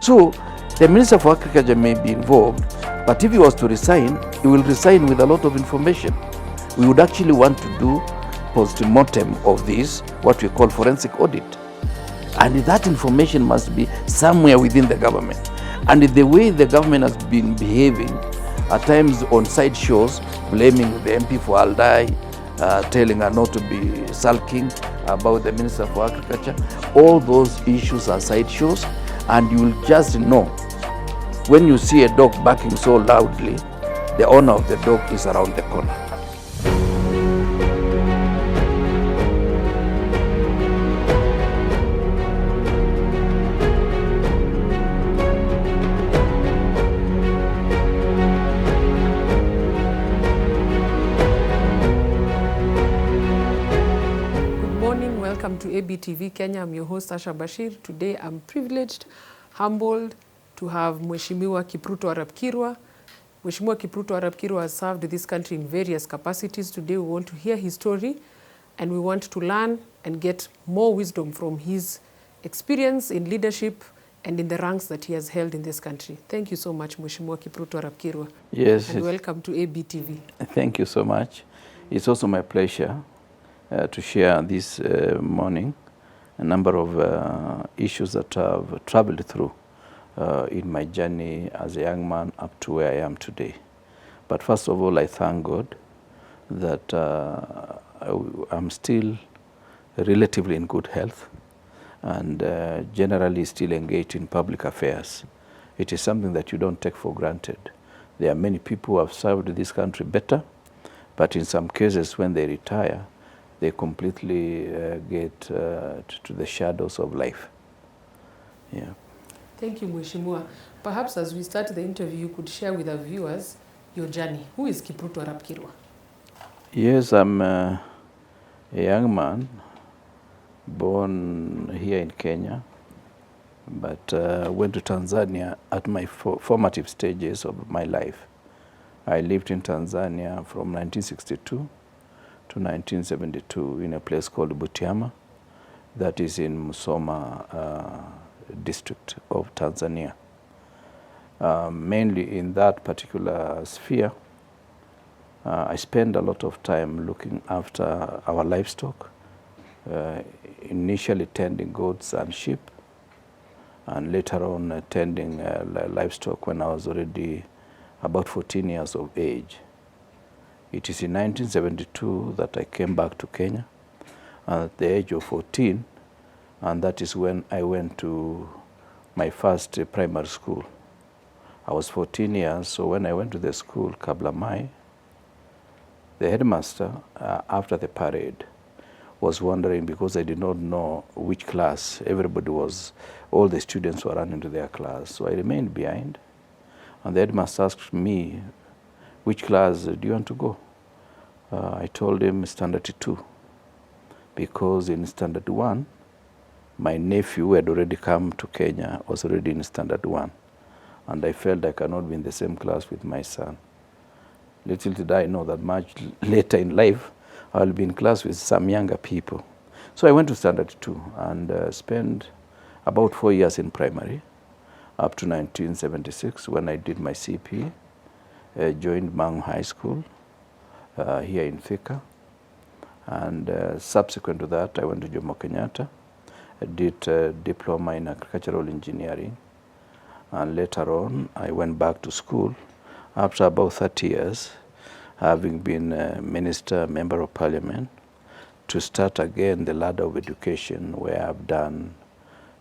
So the Minister for Agriculture may be involved, but if he was to resign, he will resign with a lot of information. We would actually want to do post-mortem of this, what we call forensic audit. And that information must be somewhere within the government. And the way the government has been behaving, at times on side shows, blaming the MP for Aldai, telling her not to be sulking about the Minister for Agriculture, all those issues are side shows, and you will just know when you see a dog barking so loudly, the owner of the dog is around the corner. Welcome to ABTV Kenya. I'm your host Asha Bashir. Today I'm privileged, humbled to have Mheshimiwa KIPRUTO Arap KIRWA. Mheshimiwa KIPRUTO Arap KIRWA has served this country in various capacities. Today we want to hear his story and we want to learn and get more wisdom from his experience in leadership and in the ranks that he has held in this country. Thank you so much, Mheshimiwa KIPRUTO Arap KIRWA. Yes. And welcome to ABTV. Thank you so much. It's also my pleasure to share this morning a number of issues that I've traveled through in my journey as a young man up to where I am today. But first of all, I thank God that I'm still relatively in good health and generally still engaged in public affairs. It is something that you don't take for granted. There are many people who have served this country better, but in some cases when they retire, they completely get to the shadows of life. Yeah. Thank you, Mheshimiwa. Perhaps as we start the interview, you could share with our viewers your journey. Who is KIPRUTO Arap KIRWA? Yes, I'm a young man born here in Kenya, but went to Tanzania at my formative stages of my life. I lived in Tanzania from 1962 to 1972 in a place called Butiama, that is in Musoma district of Tanzania. Mainly in that particular sphere, I spent a lot of time looking after our livestock, initially tending goats and sheep, and later on tending livestock when I was already about 14 years of age. It is in 1972 that I came back to Kenya at the age of 14, and that is when I went to my first primary school. I was 14 years, so when I went to the school, Kablamai, the headmaster, after the parade, was wondering because I did not know which class. All the students were running to their class, so I remained behind. And the headmaster asked me, which class do you want to go? I told him standard 2, because in standard 1, my nephew who had already come to Kenya was already in standard 1, and I felt I cannot be in the same class with my son. Little did I know that much later in life, I will be in class with some younger people. So I went to standard 2 and spent about 4 years in primary, up to 1976 when I did my CP. Joined Mangu High School here in Thika, and subsequent to that I went to Jomo Kenyatta. I did a diploma in agricultural engineering, and later on I went back to school after about 30 years, having been a minister, member of parliament, to start again the ladder of education, where I've done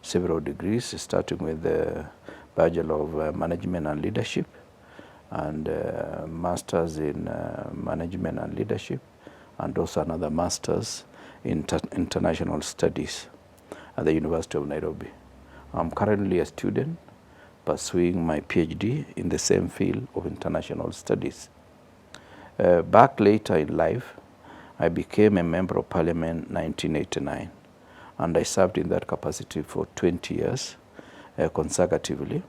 several degrees, starting with the Bachelor of Management and Leadership, and Masters in Management and Leadership, and also another Masters in International Studies at the University of Nairobi. I'm currently a student pursuing my PhD in the same field of international studies. Back later in life, I became a member of parliament in 1989, and I served in that capacity for 20 years consecutively.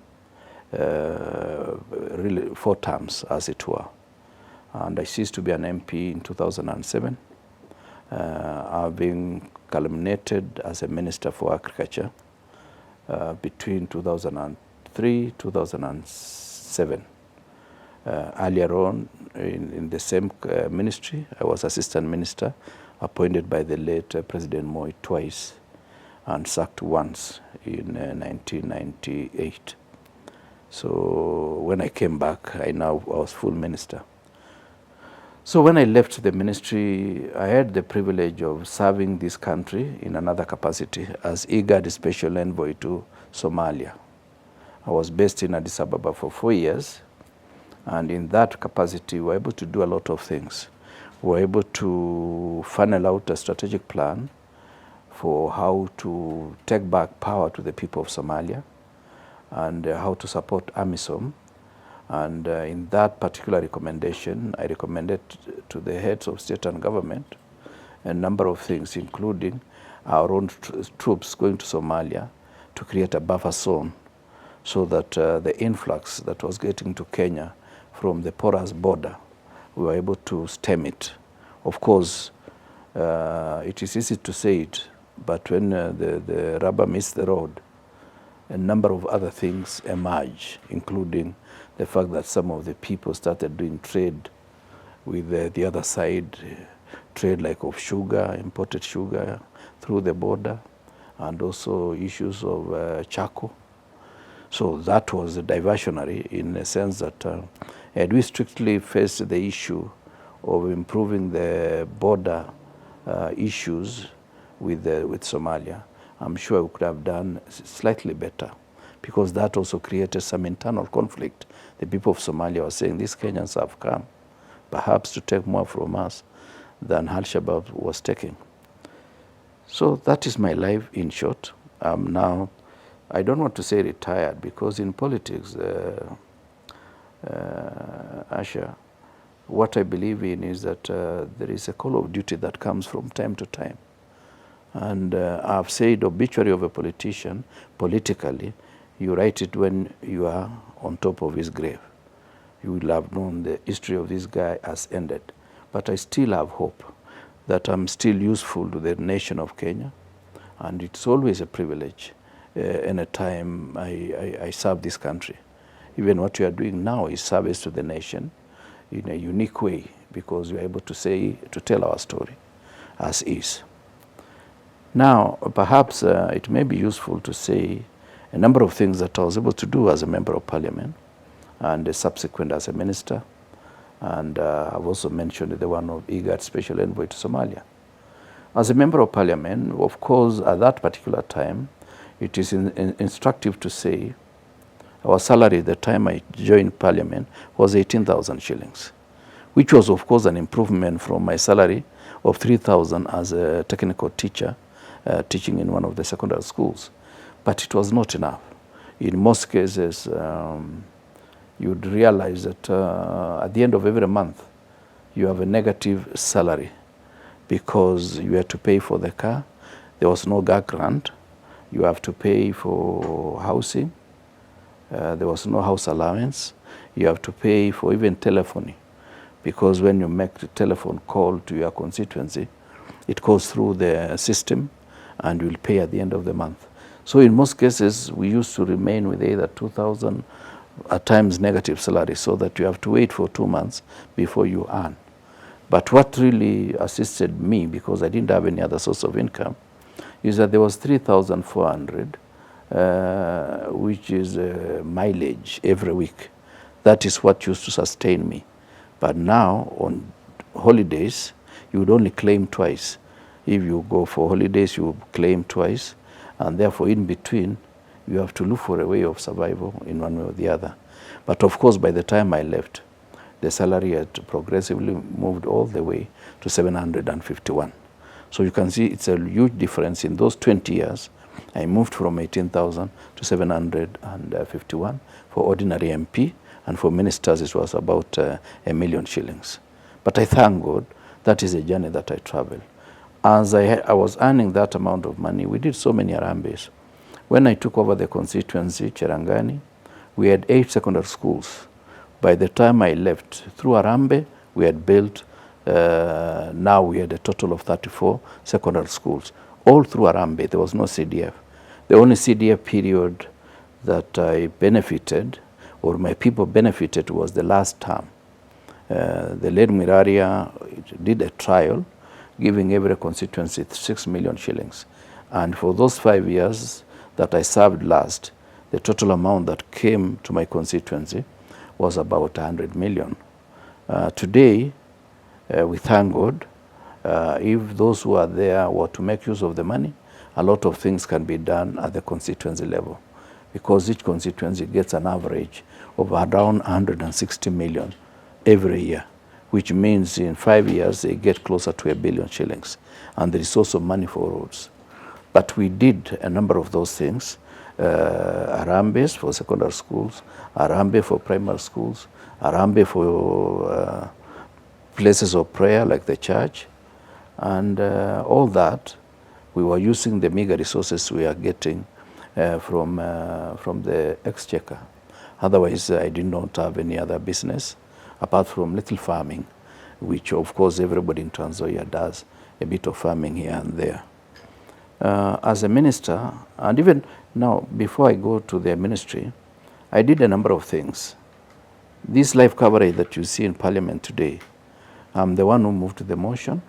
Really 4 terms, as it were. And I ceased to be an MP in 2007, having culminated as a Minister for Agriculture between 2003 2003, 2007. Earlier on, in the same ministry, I was assistant minister, appointed by the late President Moi twice, and sacked once in 1998. So when I came back, I was full minister. So when I left the ministry, I had the privilege of serving this country in another capacity as IGAD Special Envoy to Somalia. I was based in Addis Ababa for 4 years, and in that capacity, we were able to do a lot of things. We were able to funnel out a strategic plan for how to take back power to the people of Somalia, and how to support AMISOM. And in that particular recommendation, I recommended to the heads of state and government a number of things, including our own troops going to Somalia to create a buffer zone so that the influx that was getting to Kenya from the porous border, we were able to stem it. Of course, it is easy to say it, but when the rubber meets the road, a number of other things emerge, including the fact that some of the people started doing trade with the other side, trade like of sugar, imported sugar through the border, and also issues of charcoal. So that was a diversionary in the sense that had we strictly faced the issue of improving the border issues with Somalia, I'm sure we could have done slightly better, because that also created some internal conflict. The people of Somalia were saying, these Kenyans have come perhaps to take more from us than Al-Shabaab was taking. So that is my life in short. Now, I don't want to say retired, because in politics, Asha, what I believe in is that there is a call of duty that comes from time to time. And I've said obituary of a politician, politically, you write it when you are on top of his grave. You will have known the history of this guy has ended. But I still have hope that I'm still useful to the nation of Kenya. And it's always a privilege in a time I serve this country. Even what you are doing now is service to the nation in a unique way, because you are able to tell our story as is. Now, perhaps it may be useful to say a number of things that I was able to do as a member of parliament, and subsequent as a minister. And I've also mentioned the one of IGAD Special Envoy to Somalia. As a member of parliament, of course, at that particular time, it is instructive to say our salary at the time I joined parliament was 18,000 shillings, which was, of course, an improvement from my salary of 3,000 as a technical teacher, teaching in one of the secondary schools. But it was not enough. In most cases, you'd realize that at the end of every month, you have a negative salary because you had to pay for the car. There was no GAG grant. You have to pay for housing. There was no house allowance. You have to pay for even telephony, because when you make the telephone call to your constituency, it goes through the system and you will pay at the end of the month. So in most cases, we used to remain with either 2,000, at times negative salary, so that you have to wait for 2 months before you earn. But what really assisted me, because I didn't have any other source of income, is that there was 3,400, which is mileage every week. That is what used to sustain me. But now, on holidays, you would only claim twice. If you go for holidays, you claim twice, and therefore in between, you have to look for a way of survival in one way or the other. But of course, by the time I left, the salary had progressively moved all the way to 751. So you can see it's a huge difference. In those 20 years, I moved from 18,000 to 751 for ordinary MP, and for ministers it was about 1 million shillings. But I thank God, that is a journey that I traveled. As I was earning that amount of money, we did so many Harambes. When I took over the constituency, Cherangani, we had 8 secondary schools. By the time I left, through Harambee, we had built, now we had a total of 34 secondary schools. All through Harambee, there was no CDF. The only CDF period that I benefited, or my people benefited, was the last term. The late Miraria did a trial, giving every constituency 6 million shillings. And for those 5 years that I served last, the total amount that came to my constituency was about 100 million. Today, we thank God, if those who are there were to make use of the money, a lot of things can be done at the constituency level, because each constituency gets an average of around 160 million every year, which means in 5 years they get closer to 1 billion shillings. And there is also money for roads. But we did a number of those things. Harambee for secondary schools, Harambee for primary schools, Harambee for places of prayer like the church, and all that we were using the meager resources we are getting from the exchequer. Otherwise, I did not have any other business apart from little farming, which of course everybody in Trans Nzoia does, a bit of farming here and there. As a minister, and even now, before I go to the ministry, I did a number of things. This live coverage that you see in Parliament today, I'm the one who moved the motion,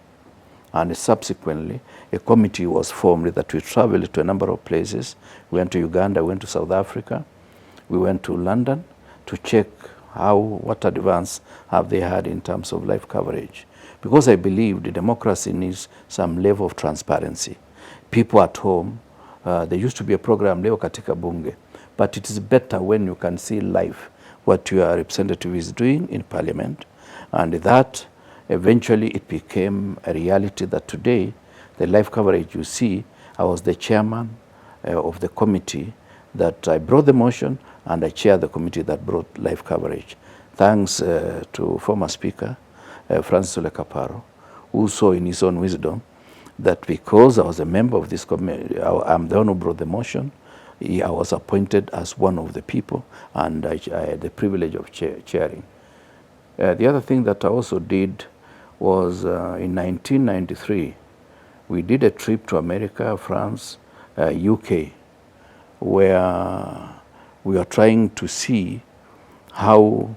and subsequently a committee was formed that we traveled to a number of places. We went to Uganda, we went to South Africa, we went to London to check what advance have they had in terms of live coverage. Because I believe the democracy needs some level of transparency. People at home, there used to be a program, Leo Katika Bunge, but it is better when you can see live what your representative is doing in Parliament, and that eventually it became a reality that today, the live coverage you see, I was the chairman of the committee that I brought the motion, and I chaired the committee that brought live coverage. Thanks to former Speaker, Francis Ole Kaparo, who saw in his own wisdom that because I was a member of this committee, I'm the one who brought the motion, I was appointed as one of the people, and I had the privilege of chairing. The other thing that I also did was in 1993, we did a trip to America, France, UK, where we are trying to see how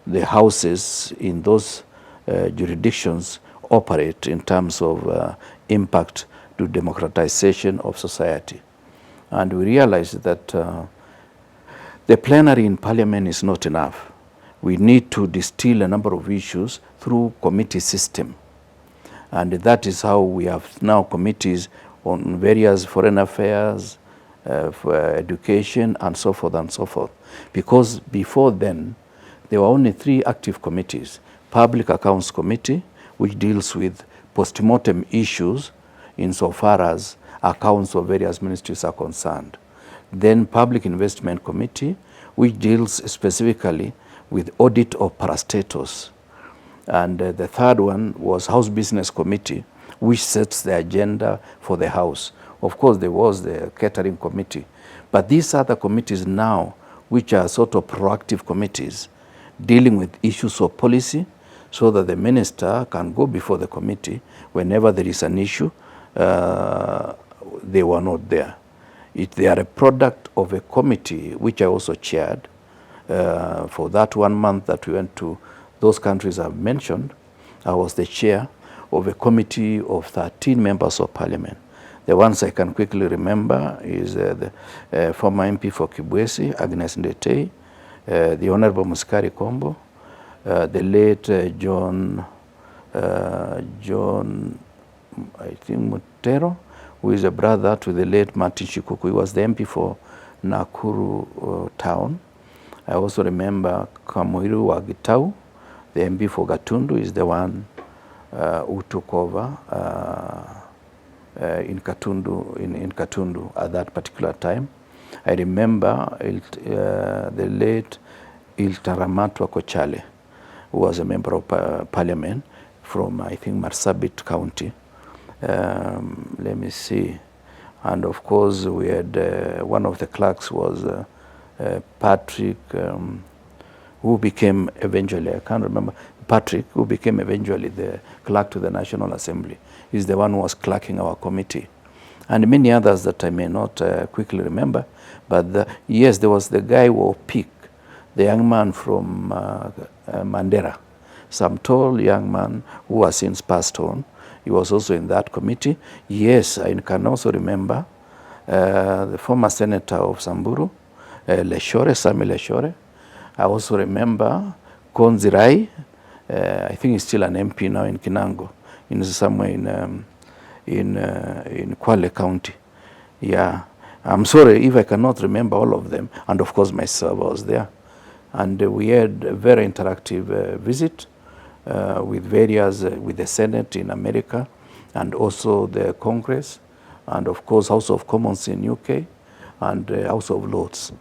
the houses in those jurisdictions operate in terms of impact to democratization of society. And we realized that the plenary in Parliament is not enough. We need to distill a number of issues through committee system. And that is how we have now committees on various foreign affairs, for education, and so forth and so forth. Because before then, there were only 3 active committees. Public Accounts Committee, which deals with post-mortem issues insofar as accounts of various ministries are concerned. Then Public Investment Committee, which deals specifically with audit of parastatals. And the third one was House Business Committee, which sets the agenda for the House. Of course, there was the Catering Committee. But these other committees now, which are sort of proactive committees, dealing with issues of policy, so that the minister can go before the committee whenever there is an issue, they were not there. They are a product of a committee, which I also chaired. For that 1 month that we went to those countries I've mentioned, I was the chair of a committee of 13 members of Parliament. The ones I can quickly remember is the former MP for Kibwezi, Agnes Ndetei, the Honorable Musikari Kombo, the late John, I think Mutero, who is a brother to the late Martin Shikuku. He was the MP for Nakuru town. I also remember Kamuiru Wagitau, the MP for Gatundu, is the one who took over in Katundu at that particular time. I remember the late Iltaramatwa Kochale, who was a member of Parliament from, I think, Marsabit County. Let me see. And of course, we had one of the clerks was Patrick, who became eventually, I can't remember, Patrick, who became eventually the clerk to the National Assembly. He's the one who was clerking our committee. and many others that I may not quickly remember. But yes, there was the guy who picked, the young man from Mandera, some tall young man who has since passed on. He was also in that committee. Yes, I can also remember the former senator of Samburu, Samuel Leshore. I also remember Konzirai. I think he's still an MP now in Kinango, somewhere in Kwale County. Yeah, I'm sorry if I cannot remember all of them. And of course, myself was there. And we had a very interactive visit with with the Senate in America, and also the Congress, and of course House of Commons in UK, and House of Lords,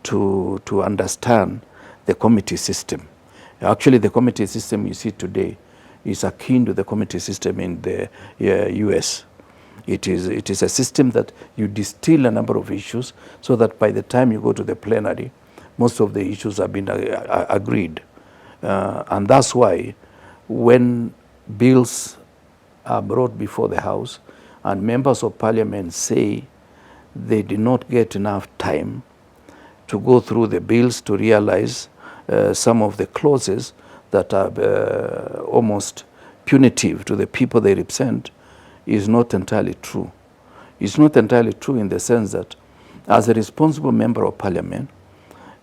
to understand the committee system. Actually, the committee system you see today is akin to the committee system in the US. It is a system that you distill a number of issues so that by the time you go to the plenary, most of the issues have been agreed. And that's why when bills are brought before the House and members of parliament say they did not get enough time to go through the bills to realize some of the clauses that are almost punitive to the people they represent, is not entirely true. It's not entirely true in the sense that as a responsible member of parliament,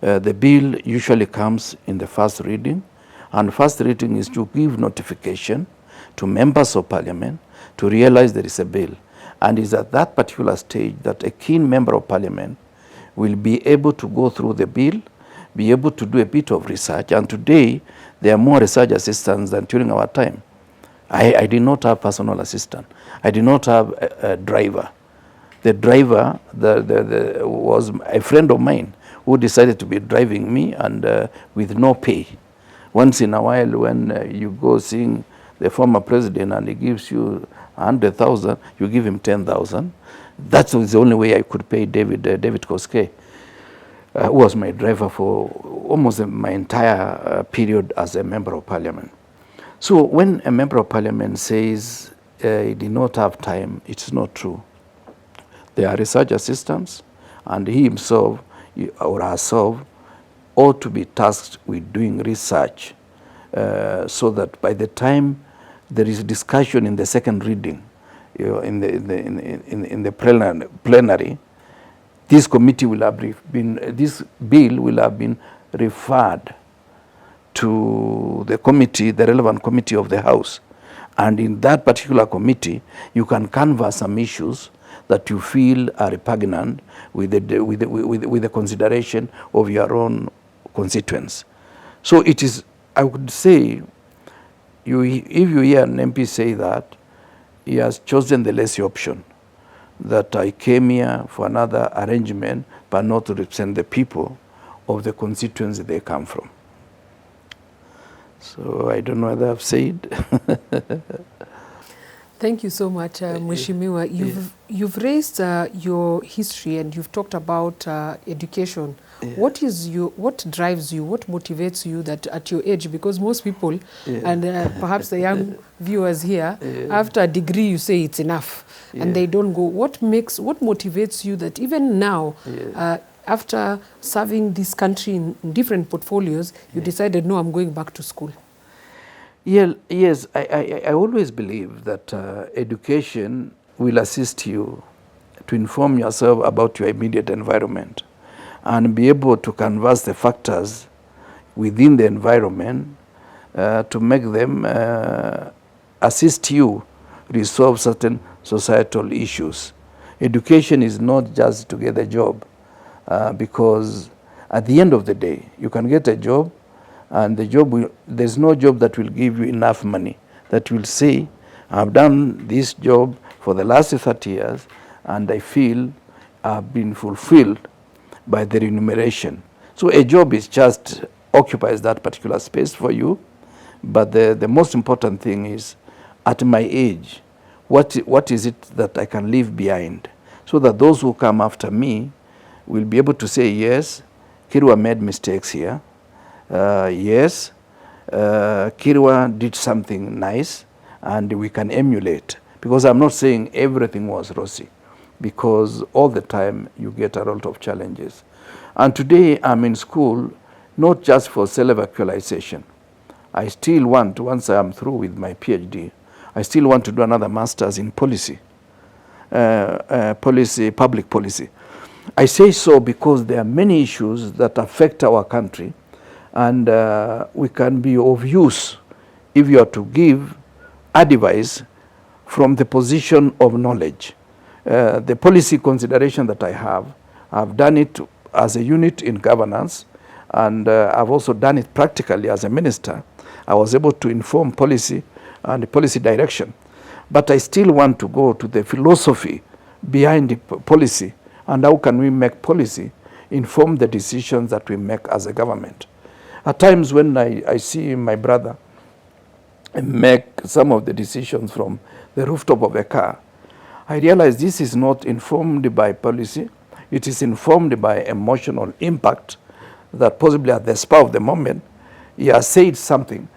the bill usually comes in the first reading, and first reading is to give notification to members of parliament to realize there is a bill. And it's at that particular stage that a keen member of parliament will be able to go through the bill, be able to do a bit of research. And today, there are more research assistants than during our time. I did not have personal assistant. I did not have a driver. The driver was a friend of mine who decided to be driving me, and with no pay. Once in a while, when you go seeing the former president and he gives you 100,000, you give him 10,000. That was the only way I could pay David Koske, who was my driver for almost my entire period as a member of parliament. So when a member of parliament says he did not have time, it's not true. There are research assistants, and he himself or herself ought to be tasked with doing research so that by the time there is discussion in the second reading, in the plenary, this committee will have this bill will have been referred to the committee, the relevant committee of the House. And in that particular committee, you can canvass some issues that you feel are repugnant with the consideration of your own constituents. So it is, I would say, if you hear an MP say that, he has chosen the lazy option, that I came here for another arrangement, but not to represent the people of the constituency they come from. So I don't know whether I've said. Thank you so much, Mheshimiwa. You've raised your history and you've talked about education. Yeah. What drives you, what motivates you that at your age, because most people, and perhaps the young viewers here, after a degree you say it's enough, and they don't go. What motivates you that even now, after serving this country in different portfolios, you decided, no, I'm going back to school? Yes, I always believe that education will assist you to inform yourself about your immediate environment and be able to canvass the factors within the environment to make them assist you resolve certain societal issues. Education is not just to get a job, because at the end of the day, you can get a job, and there's no job that will give you enough money that will say, I've done this job for the last 30 years, and I feel I've been fulfilled by the remuneration. So a job is just occupies that particular space for you, but the most important thing is, at my age, what is it that I can leave behind, so that those who come after me will be able to say, yes, KIRWA made mistakes here. Yes, KIRWA did something nice, and we can emulate. Because I'm not saying everything was rosy. because all the time you get a lot of challenges. And today I'm in school not just for self-actualization. I still want, once I'm through with my PhD, I still want to do another master's in policy, public policy. I say so because there are many issues that affect our country, and we can be of use if you are to give advice from the position of knowledge. The policy consideration that I have, I've done it as a unit in governance, and I've also done it practically as a minister. I was able to inform policy and policy direction. But I still want to go to the philosophy behind the policy, and how can we make policy inform the decisions that we make as a government. At times when I see my brother make some of the decisions from the rooftop of a car, I realize this is not informed by policy. It is informed by emotional impact that possibly at the spur of the moment, he has said something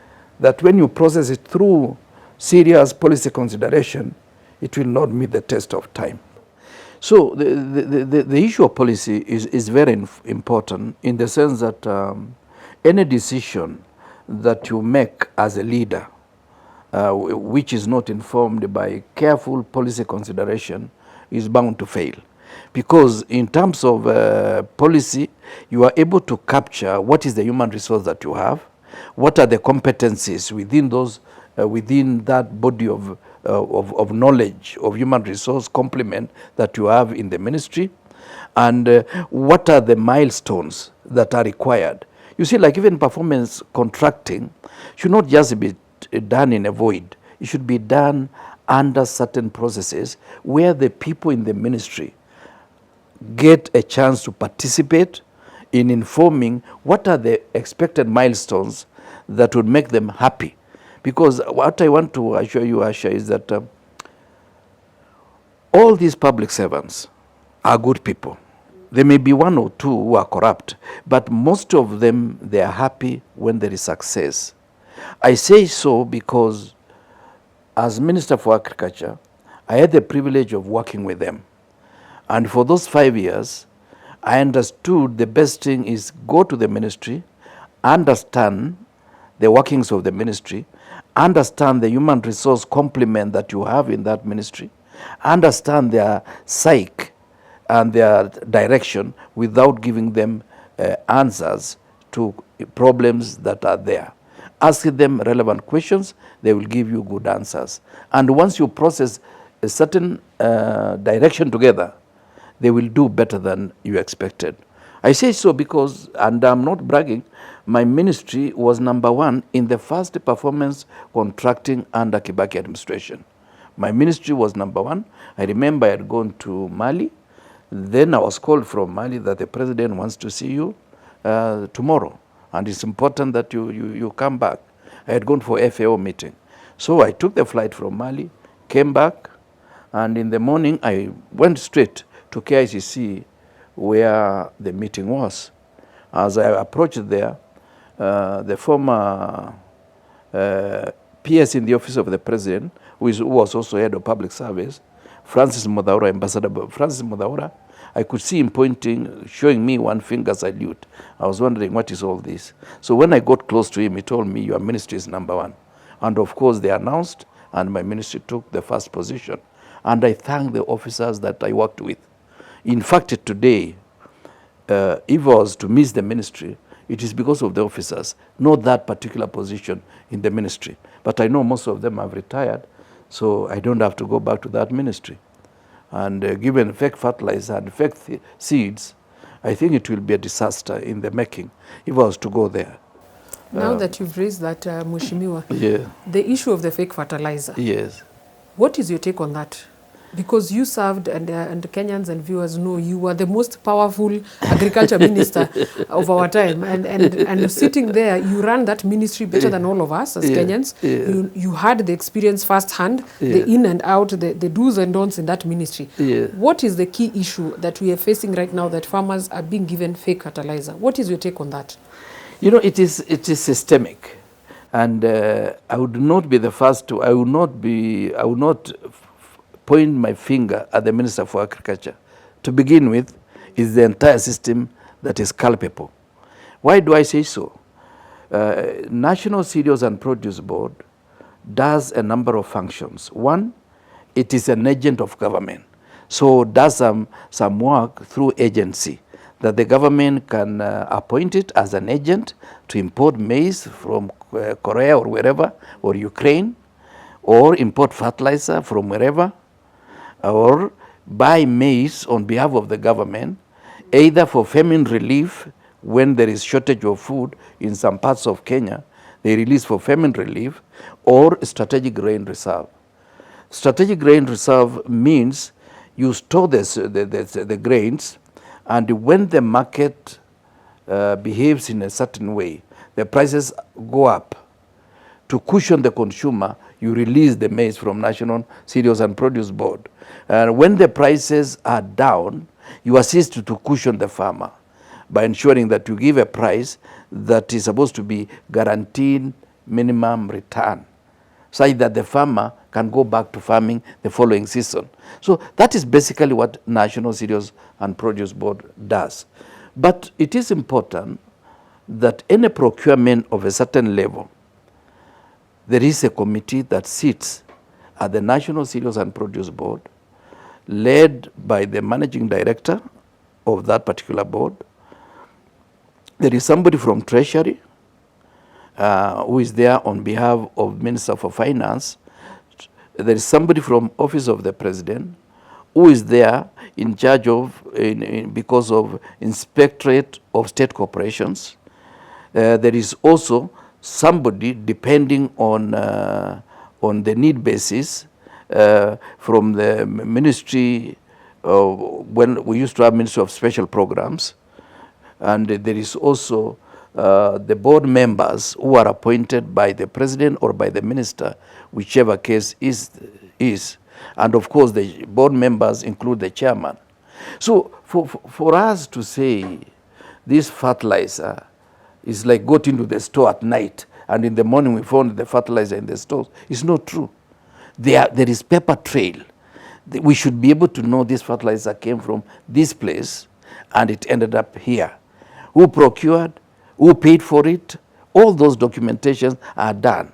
that when you process it through serious policy consideration, it will not meet the test of time. So the issue of policy is very important in the sense that any decision that you make as a leader, which is not informed by careful policy consideration, is bound to fail. Because in terms of policy, you are able to capture what is the human resource that you have, what are the competencies within those, within that body of knowledge of human resource complement that you have in the ministry, and what are the milestones that are required. You see, like even performance contracting should not just be done in a void. It should be done under certain processes where the people in the ministry get a chance to participate in informing what are the expected milestones that would make them happy. Because what I want to assure you, Asha, is that all these public servants are good people. There may be one or two who are corrupt, but most of them, they are happy when there is success. I say so because as Minister for Agriculture, I had the privilege of working with them. And for those 5 years, I understood the best thing is go to the ministry, understand the workings of the ministry, understand the human resource complement that you have in that ministry, understand their psyche and their direction without giving them answers to problems that are there. Ask them relevant questions, they will give you good answers. And once you process a certain direction together, they will do better than you expected. I say so because, and I'm not bragging, my ministry was #1 in the first performance contracting under Kibaki administration. My ministry was #1. I remember I had gone to Mali. Then I was called from Mali that the president wants to see you tomorrow, and it's important that you come back. I had gone for FAO meeting. So I took the flight from Mali, came back, and in the morning I went straight to KICC where the meeting was. As I approached there, the former PS in the office of the president, who was also head of public service, Francis Mudaura, Ambassador Francis Mudaura, I could see him pointing, showing me one finger salute. I was wondering, what is all this? So when I got close to him, he told me, your ministry is #1. And of course, they announced, and my ministry took the first position. And I thank the officers that I worked with. In fact, today, if I was to miss the ministry, it is because of the officers, not that particular position in the ministry. But I know most of them have retired, so I don't have to go back to that ministry. And given fake fertilizer and fake seeds, I think it will be a disaster in the making if I was to go there. Now that you've raised that, Mheshimiwa, yeah. The issue of the fake fertilizer. Yes. What is your take on that? Because you served, and Kenyans and viewers know you were the most powerful agriculture minister of our time. And sitting there, you ran that ministry better than all of us as Kenyans. Yeah. You had the experience firsthand, the in and out, the do's and don'ts in that ministry. Yeah. What is the key issue that we are facing right now that farmers are being given fake fertilizer? What is your take on that? You know, it is systemic. And I would not be the first to, I would not point my finger at the Minister for Agriculture. To begin with, is the entire system that is culpable. Why do I say so? National Cereals and Produce Board does a number of functions. One, it is an agent of government. So does some work through agency that the government can appoint it as an agent to import maize from Korea or wherever, or Ukraine, or import fertilizer from wherever, or buy maize on behalf of the government, either for famine relief when there is shortage of food in some parts of Kenya, they release for famine relief, or strategic grain reserve. Strategic grain reserve means you store the grains, and when the market behaves in a certain way, the prices go up. To cushion the consumer, you release the maize from National Cereals and Produce Board. And when the prices are down, you assist to cushion the farmer by ensuring that you give a price that is supposed to be guaranteed minimum return, such that the farmer can go back to farming the following season. So that is basically what National Cereals and Produce Board does. But it is important that any procurement of a certain level, there is a committee that sits at the National Cereals and Produce Board, led by the managing director of that particular board. There is somebody from Treasury who is there on behalf of Minister for Finance. There is somebody from Office of the President who is there in charge of, because of Inspectorate of State Corporations. There is also somebody, depending on the need basis, from the Ministry, when we used to have Ministry of Special Programs, and there is also the board members who are appointed by the President or by the Minister, whichever case is. And of course, the board members include the chairman. So for us to say this fertilizer is like got into the store at night and in the morning we found the fertilizer in the stores, it's not true. There is paper trail. We should be able to know this fertilizer came from this place and it ended up here. Who procured, who paid for it, all those documentations are done.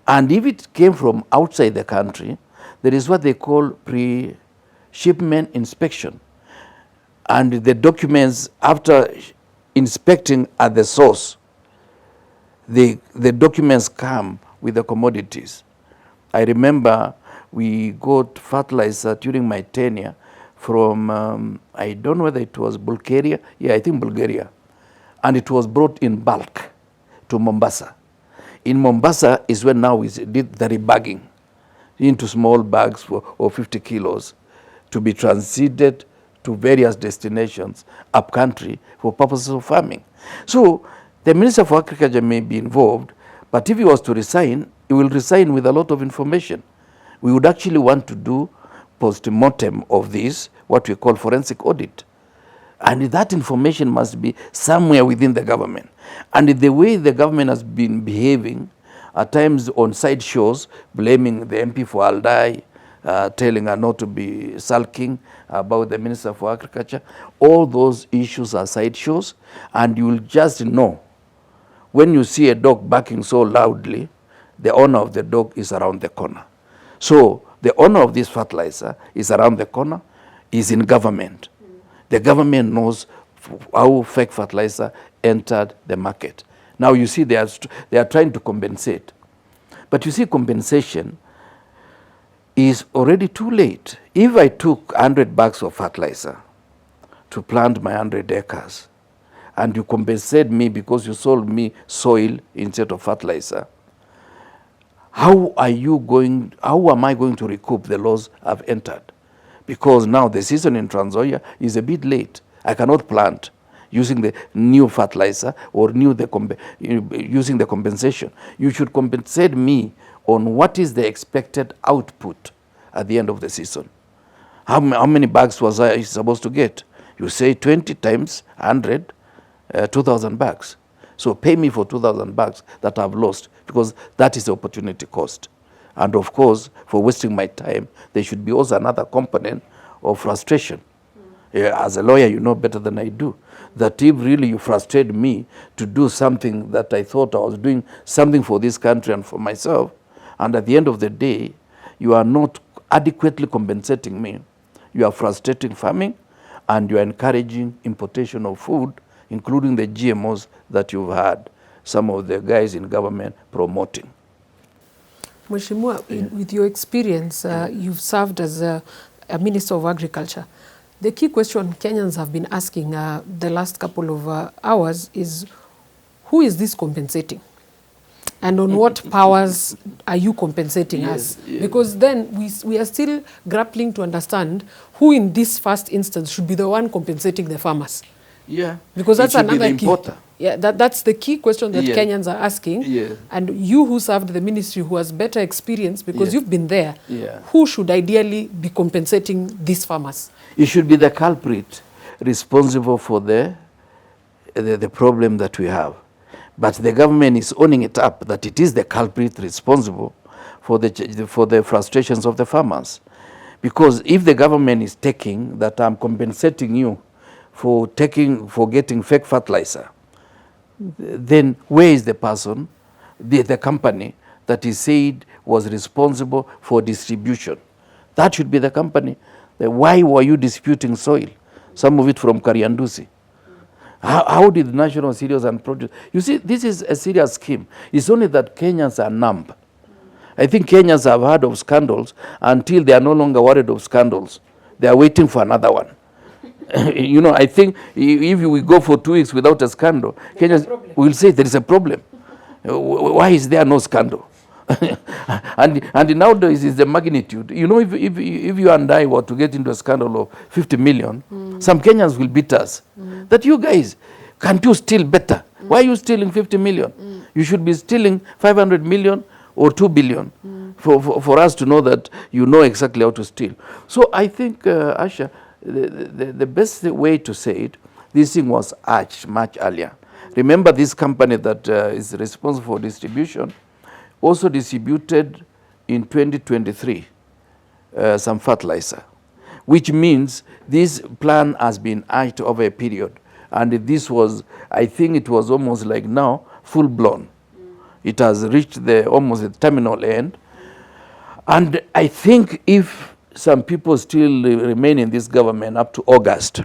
And if it came from outside the country, there is what they call pre-shipment inspection. And the documents, after inspecting at the source, the documents come with the commodities. I remember we got fertilizer during my tenure from, I don't know whether it was Bulgaria. Yeah, I think Bulgaria. And it was brought in bulk to Mombasa. In Mombasa is when now we did the rebagging into small bags of 50 kilos to be transited to various destinations up country for purposes of farming. So the Minister for Agriculture may be involved, but if he was to resign, he will resign with a lot of information. We would actually want to do post-mortem of this, what we call forensic audit. And that information must be somewhere within the government. And the way the government has been behaving, at times on side shows, blaming the MP for Aldai, telling her not to be sulking about the Minister for Agriculture, all those issues are side shows, and you will just know when you see a dog barking so loudly, the owner of the dog is around the corner. So the owner of this fertilizer is around the corner, is in government. The government knows how fake fertilizer entered the market. Now you see they are trying to compensate. But you see, compensation is already too late. If I took 100 bags of fertilizer to plant my 100 acres, and you compensate me because you sold me soil instead of fertilizer, how am I going to recoup the loss I've entered? Because now the season in Trans Nzoia is a bit late. I cannot plant using the new fertilizer or using the compensation. You should compensate me on what is the expected output at the end of the season. How many bags was I supposed to get? You say 20 times 100, 2,000 bags. So pay me for 2,000 bags that I've lost, because that is the opportunity cost. And of course, for wasting my time, there should be also another component of frustration. As a lawyer, you know better than I do, that if really you frustrate me to do something that I thought I was doing something for this country and for myself, and at the end of the day, you are not adequately compensating me, you are frustrating farming, and you are encouraging importation of food, including the GMOs that you've had some of the guys in government promoting. Mheshimiwa, with your experience, you've served as a Minister of Agriculture. The key question Kenyans have been asking the last couple of hours is, who is this compensating? And on what powers are you compensating us? Because then we are still grappling to understand who in this first instance should be the one compensating the farmers. Yeah. Because that's another key. Importer. Yeah, that's the key question that Kenyans are asking. Yeah. And you who served the ministry, who has better experience, because you've been there, who should ideally be compensating these farmers? It should be the culprit responsible for the problem that we have. But the government is owning it up that it is the culprit responsible for the frustrations of the farmers. Because if the government is taking that I'm compensating you for getting fake fertilizer, then where is the person, the company that is said was responsible for distribution? That should be the company. Why were you disputing soil? Some of it from Kariandusi. How did the National Cereals and Produce? You see, this is a serious scheme. It's only that Kenyans are numb. I think Kenyans have heard of scandals until they are no longer worried of scandals. They are waiting for another one. You know, I think if we go for 2 weeks without a scandal, Kenyans will say there is a problem. Why is there no scandal? and nowadays is the magnitude. You know, if you and I were to get into a scandal of 50 million, some Kenyans will beat us. That you guys, can't you steal better? Why are you stealing 50 million? You should be stealing 500 million or 2 billion for us to know that you know exactly how to steal. So I think, Asha, the best way to say it, this thing was arched much earlier. Remember, this company that is responsible for distribution also distributed in 2023 some fertilizer, which means this plan has been arched over a period. And this was, I think it was almost like now, full-blown. It has reached almost the terminal end. And I think if some people still remain in this government up to August,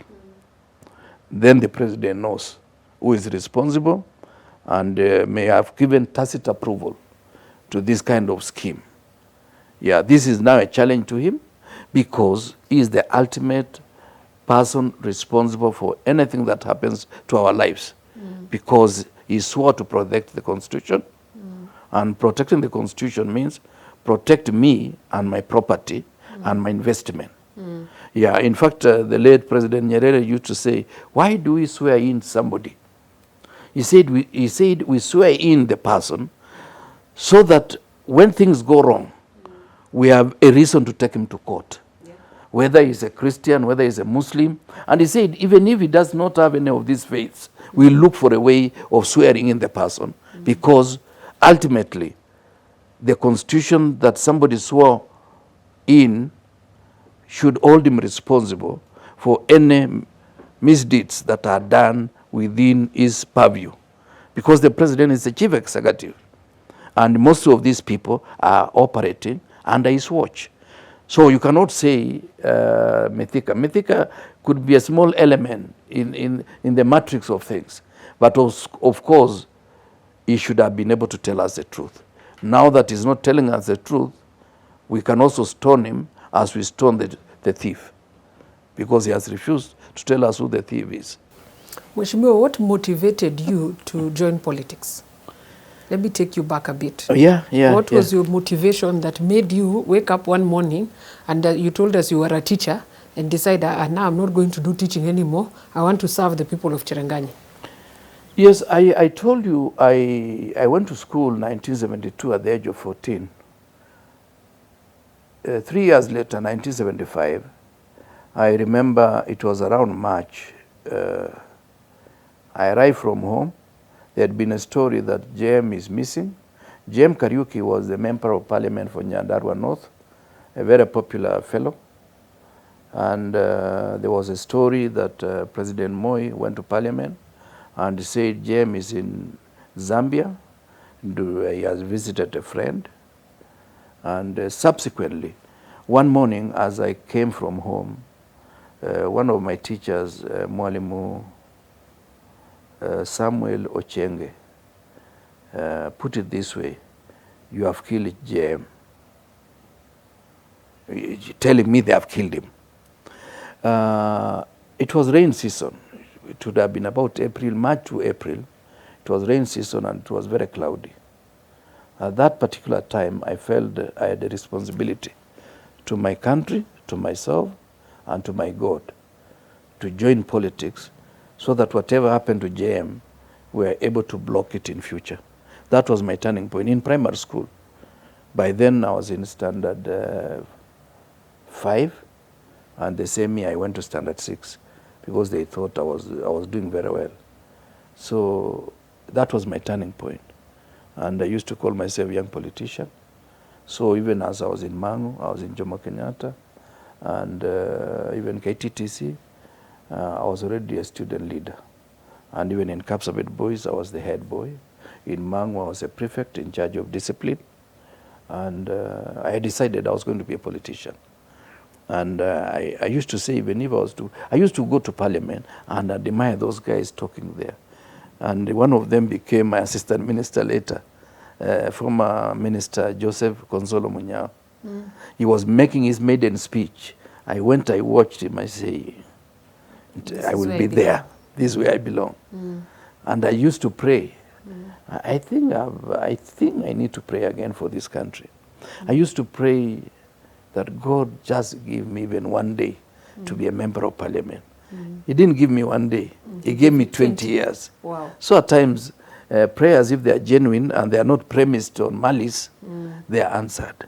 then the president knows who is responsible and may have given tacit approval to this kind of scheme. Yeah, this is now a challenge to him because he is the ultimate person responsible for anything that happens to our lives, because he swore to protect the Constitution, and protecting the Constitution means protect me and my property and my investment. Yeah, in fact, the late President Nyerere used to say, why do we swear in somebody? He said we swear in the person so that when things go wrong, we have a reason to take him to court. Whether he's a Christian, whether he's a Muslim. And he said, even if he does not have any of these faiths, we look for a way of swearing in the person, because ultimately, the Constitution that somebody swore in should hold him responsible for any misdeeds that are done within his purview. Because the president is the chief executive. And most of these people are operating under his watch. So you cannot say Mithika. Mithika could be a small element in the matrix of things. But of course, he should have been able to tell us the truth. Now that he's not telling us the truth, we can also stone him as we stone the thief, because he has refused to tell us who the thief is. Mheshimiwa, what motivated you to join politics? Let me take you back a bit. What was your motivation that made you wake up one morning and you told us you were a teacher and decided, now I'm not going to do teaching anymore. I want to serve the people of Cherangani. Yes, I told you I went to school in 1972 at the age of 14. 3 years later, 1975, I remember it was around March. I arrived from home. There had been a story that JM is missing. Jem Kariuki was the member of parliament for Nyandarua North, a very popular fellow. And there was a story that President Moi went to parliament and said Jem is in Zambia. He has visited a friend. And subsequently, one morning as I came from home, one of my teachers, Mwalimu Samuel Ochenge, put it this way: you have killed Jem. Telling me they have killed him. It was rain season. It would have been about March to April. It was rain season and it was very cloudy. At that particular time, I felt I had a responsibility to my country, to myself, and to my God to join politics so that whatever happened to JM, we were able to block it in future. That was my turning point in primary school. By then, I was in standard 5, and the same year I went to standard 6 because they thought I was doing very well. So that was my turning point. And I used to call myself young politician. So even as I was in Mangu, I was in Jomo Kenyatta, and even KTTC, I was already a student leader. And even in Kapsabet Boys, I was the head boy. In Mangu, I was a prefect in charge of discipline. And I decided I was going to be a politician. And I used to say, even if I used to go to parliament and admire those guys talking there. And one of them became my assistant minister later, former minister Joseph Consolo Munyao. He was making his maiden speech. I went, I watched him, I say, I will be there. This is where I belong. And I used to pray. I think I need to pray again for this country. I used to pray that God just give me even one day to be a member of parliament. He didn't give me one day. He gave me 20 years. Wow. So at times, prayers, if they are genuine and they are not premised on malice, they are answered.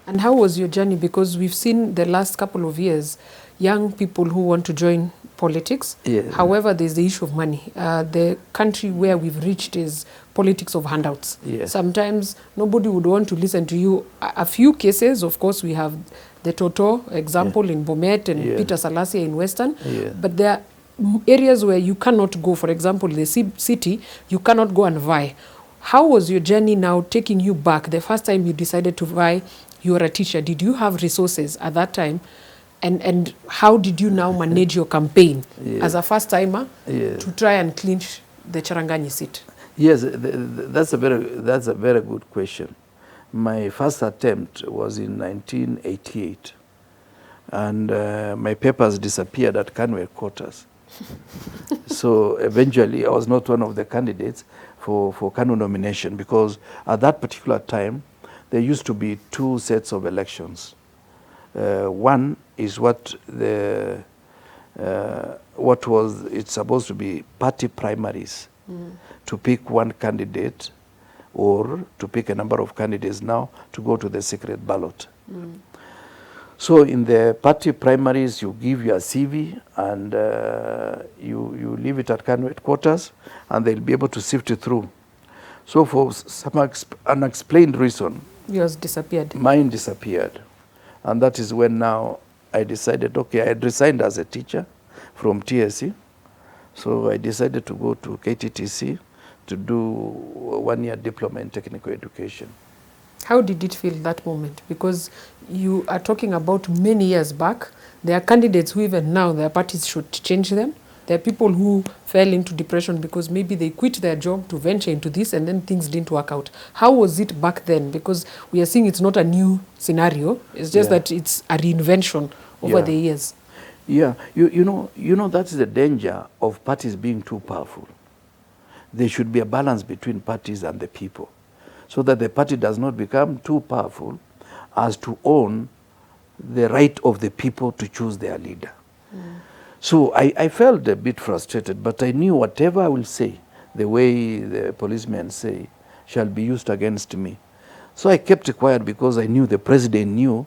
And how was your journey? Because we've seen the last couple of years, young people who want to join politics. Yes. However, there's the issue of money. The country where we've reached is politics of handouts. Yes. Sometimes nobody would want to listen to you. A few cases, of course, we have the Toto example in Bomet and Peter Salasia in Western. But there are areas where you cannot go. For example, the city, you cannot go and vie. How was your journey now taking you back? The first time you decided to vie, you were a teacher. Did you have resources at that time? And how did you now manage your campaign as a first-timer to try and clinch the Charanganyi seat? Yes, that's a very good question. My first attempt was in 1988, and my papers disappeared at KIRWA quarters. So eventually, I was not one of the candidates for KANU nomination because at that particular time, there used to be 2 sets of elections. One is it's supposed to be party primaries to pick one candidate or to pick a number of candidates now to go to the secret ballot. So in the party primaries, you give your CV and you leave it at KANU headquarters and they'll be able to sift it through. So for some unexplained reason, yours disappeared. Mine disappeared. And that is when now I decided, okay, I had resigned as a teacher from TSC. So I decided to go to KTTC to do a 1-year diploma in technical education. How did it feel that moment? Because you are talking about many years back. There are candidates who even now their parties should change them. There are people who fell into depression because maybe they quit their job to venture into this and then things didn't work out. How was it back then? Because we are seeing it's not a new scenario. It's just that it's a reinvention over the years. Yeah, you know that's the danger of parties being too powerful. There should be a balance between parties and the people so that the party does not become too powerful as to own the right of the people to choose their leader. So I felt a bit frustrated, but I knew whatever I will say, the way the policemen say, shall be used against me. So I kept quiet because I knew the president knew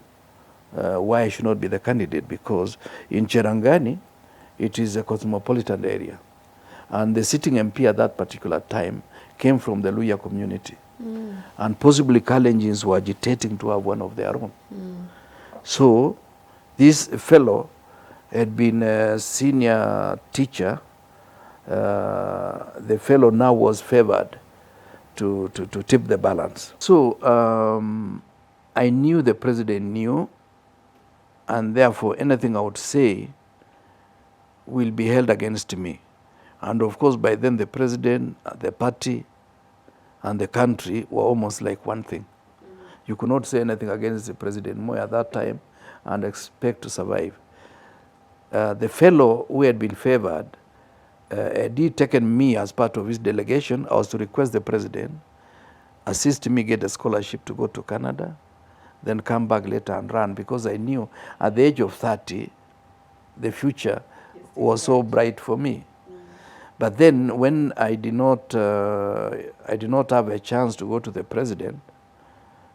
why I should not be the candidate, because in Cherangani, it is a cosmopolitan area. And the sitting MP at that particular time came from the Luya community. And possibly Kalenjins were agitating to have one of their own. So this fellow had been a senior teacher. The fellow now was favored to tip the balance. So I knew the president knew, and therefore anything I would say will be held against me. And of course, by then the president, the party, and the country were almost like one thing. You could not say anything against the President Moi at that time and expect to survive. The fellow who had been favored had he taken me as part of his delegation, I was to request the president assist me get a scholarship to go to Canada, then come back later and run, because I knew at the age of 30, the future was so bright for me. But then when I did not have a chance to go to the president,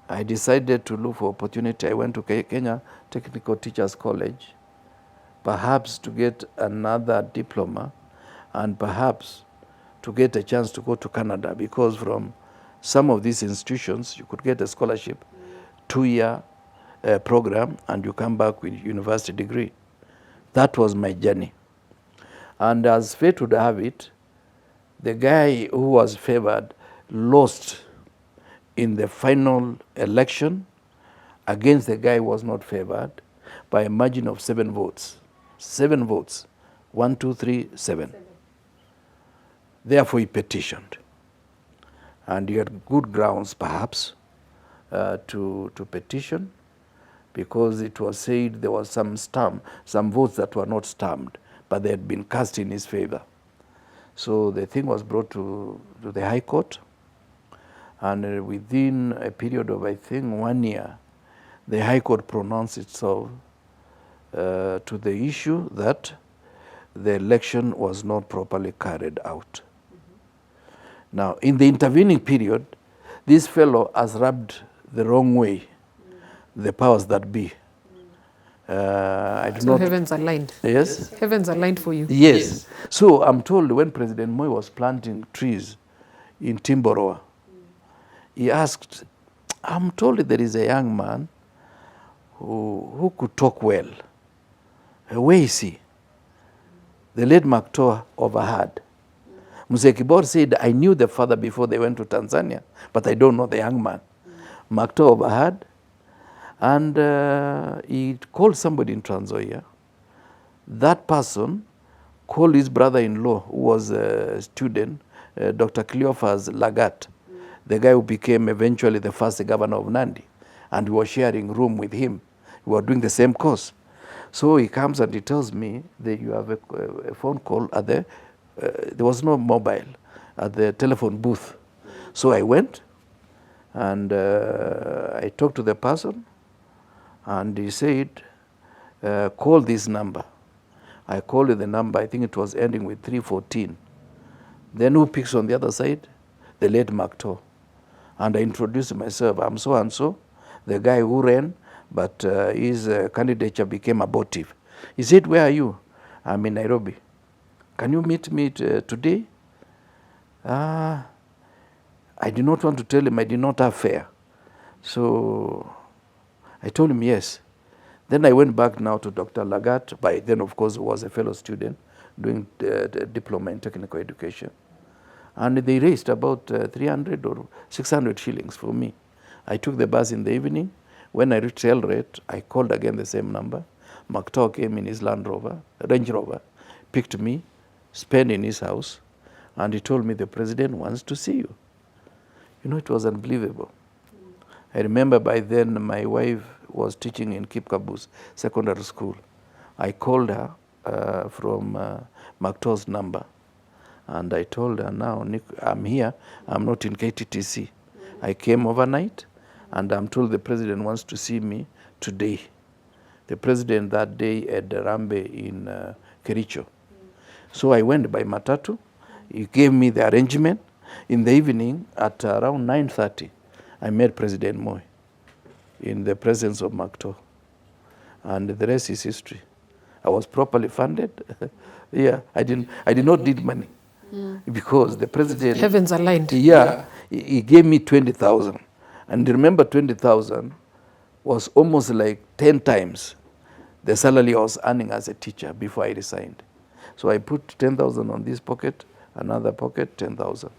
I decided to look for opportunity. I went to Kenya Technical Teachers College, perhaps to get another diploma, and perhaps to get a chance to go to Canada, because from some of these institutions, you could get a scholarship, 2-year program, and you come back with university degree. That was my journey. And as fate would have it, the guy who was favored lost in the final election against the guy who was not favored by a margin of 7 votes. 7 votes. 1, 2, 3, 7. Therefore, he petitioned. And he had good grounds, perhaps, to petition, because it was said there was some votes that were not stamped, but they had been cast in his favor. So the thing was brought to the High Court, and within a period of, I think, 1 year, the High Court pronounced itself to the issue that the election was not properly carried out. Now, in the intervening period, this fellow has rubbed the wrong way the powers that be. So heavens aligned. Yes? Heavens aligned for you. Yes. So I'm told when President Moi was planting trees in Timboroa, he asked, I'm told there is a young man who could talk well. Where is he? The late Maktoa overheard. Mzee Kibor said, I knew the father before they went to Tanzania, but I don't know the young man. Maktoa overheard, and he called somebody in Trans Nzoia. That person called his brother-in-law, who was a student, Dr. Cleophas Lagat, the guy who became eventually the first governor of Nandi, and we were sharing room with him. We were doing the same course. So he comes and he tells me that you have a phone call at there was no mobile, at the telephone booth. So I went, and I talked to the person, and he said, call this number. I called the number, I think it was ending with 314. Then who picks on the other side? The late Makto. And I introduced myself, I'm so and so, the guy who ran, but his candidature became abortive. He said, where are you? I'm in Nairobi. Can you meet me today? I did not want to tell him I did not have fare. So I told him yes. Then I went back now to Dr. Lagat. By then, of course, was a fellow student doing diploma in technical education. And they raised about 300 or 600 shillings for me. I took the bus in the evening. When I reached Eldoret, I called again the same number. Makto came in his Range Rover, picked me, spent in his house, and he told me the president wants to see you. You know, it was unbelievable. I remember by then my wife was teaching in Kipkabu's secondary school. I called her from Makto's number, and I told her, now, Nick, I'm here, I'm not in KTTC. I came overnight, and I'm told the president wants to see me today. The president that day at Rambe in Kericho. So I went by Matatu. He gave me the arrangement. In the evening, at around 9:30, I met President Moi in the presence of Makto. And the rest is history. I was properly funded. Yeah, I did not need money. Because the president... Heavens aligned. Yeah, He gave me 20,000. And remember, 20,000 was almost like 10 times the salary I was earning as a teacher before I resigned. So I put 10,000 on this pocket, another pocket, 10,000.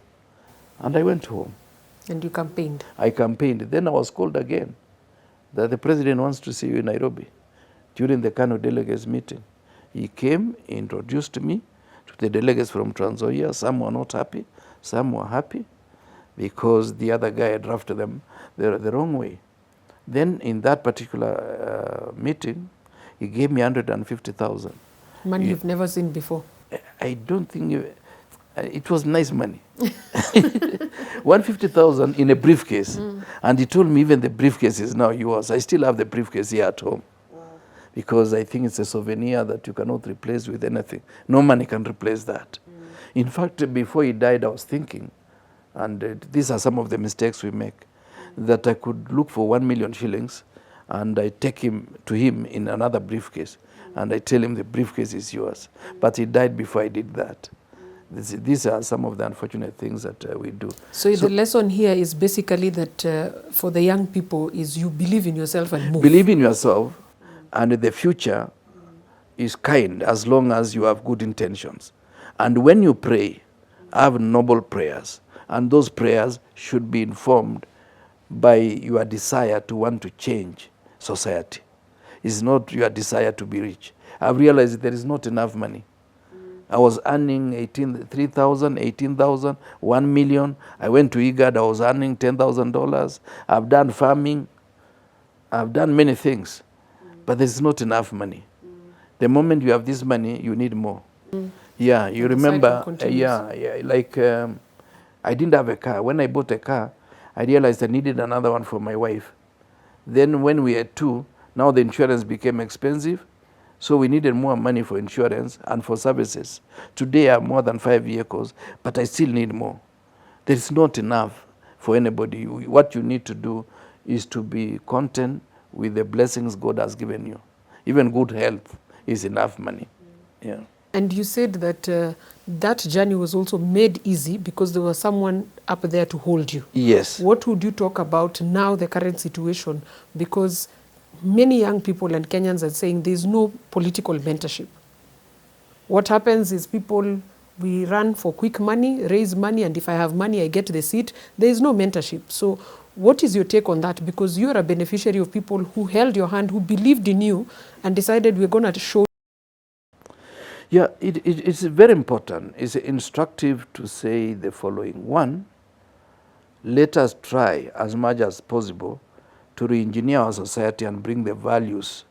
And I went home. And you campaigned? I campaigned. Then I was called again that the president wants to see you in Nairobi during the Kano delegates meeting. He came, introduced me to the delegates from Trans Nzoia. Some were not happy, some were happy because the other guy had drafted them the wrong way. Then in that particular meeting, he gave me 150,000. Money you've never seen before? I don't think it was nice money. 150,000 in a briefcase. And he told me even the briefcase is now yours. I still have the briefcase here at home. Because I think it's a souvenir that you cannot replace with anything. No money can replace that. In fact, before he died, I was thinking, and these are some of the mistakes we make, that I could look for 1 million shillings and I take him to him in another briefcase and I tell him the briefcase is yours. But he died before I did that. These are some of the unfortunate things that we do. So the lesson here is basically that for the young people is you believe in yourself and move. Believe in yourself, and the future is kind as long as you have good intentions. And when you pray, have noble prayers. And those prayers should be informed by your desire to want to change society. It's not your desire to be rich. I've realized there is not enough money. I was earning 3,000, 18,000, 1 million. I went to IGAD, I was earning $10,000. I've done farming. I've done many things. But there's not enough money. The moment you have this money, you need more. Yeah, you remember, like I didn't have a car. When I bought a car, I realized I needed another one for my wife. Then when we had two, now the insurance became expensive. So we needed more money for insurance and for services. Today I have more than 5 vehicles, but I still need more. There is not enough for anybody. What you need to do is to be content with the blessings God has given you. Even good health is enough money. Yeah. And you said that that journey was also made easy because there was someone up there to hold you. Yes. What would you talk about now, the current situation? Because many young people and Kenyans are saying there's no political mentorship. What happens is people, we run for quick money, raise money, and if I have money, I get the seat. There is no mentorship. So what is your take on that? Because you're a beneficiary of people who held your hand, who believed in you, and decided we're going to show. Yeah, it's very important. It's instructive to say the following. One, let us try as much as possible to re-engineer our society and bring the values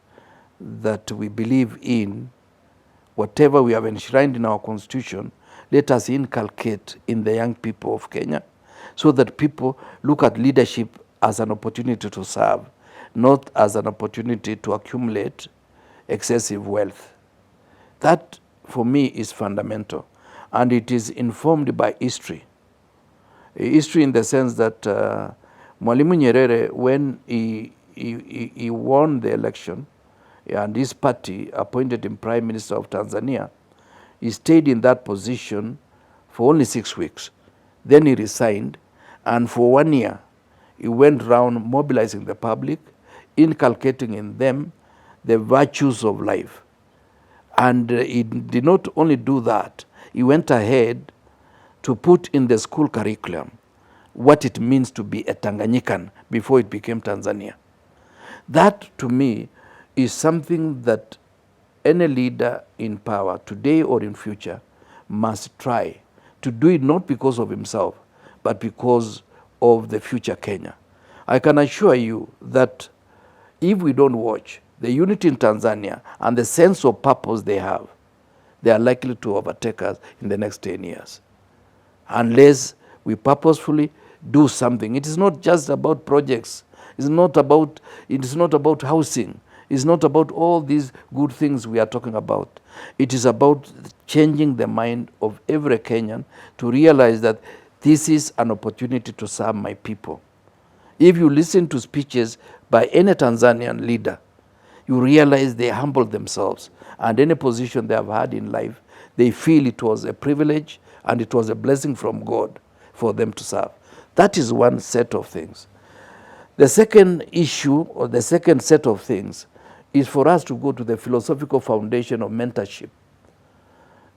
that we believe in. Whatever we have enshrined in our constitution, let us inculcate in the young people of Kenya so that people look at leadership as an opportunity to serve, not as an opportunity to accumulate excessive wealth. That, for me, is fundamental, and it is informed by history. History in the sense that Mwalimu Nyerere, when he won the election and his party appointed him Prime Minister of Tanzania, he stayed in that position for only 6 weeks. Then he resigned, and for 1 year, he went around mobilizing the public, inculcating in them the virtues of life. And he did not only do that, he went ahead to put in the school curriculum what it means to be a Tanganyikan before it became Tanzania. That, to me, is something that any leader in power, today or in future, must try to do it, not because of himself, but because of the future Kenya. I can assure you that if we don't watch, the unity in Tanzania and the sense of purpose they have, they are likely to overtake us in the next 10 years. Unless we purposefully do something. It is not just about projects. It is not about housing. It's not about all these good things we are talking about. It is about changing the mind of every Kenyan to realize that this is an opportunity to serve my people. If you listen to speeches by any Tanzanian leader, you realize they humbled themselves, and any position they have had in life, they feel it was a privilege and it was a blessing from God for them to serve. That is one set of things. The second issue, or the second set of things, is for us to go to the philosophical foundation of mentorship.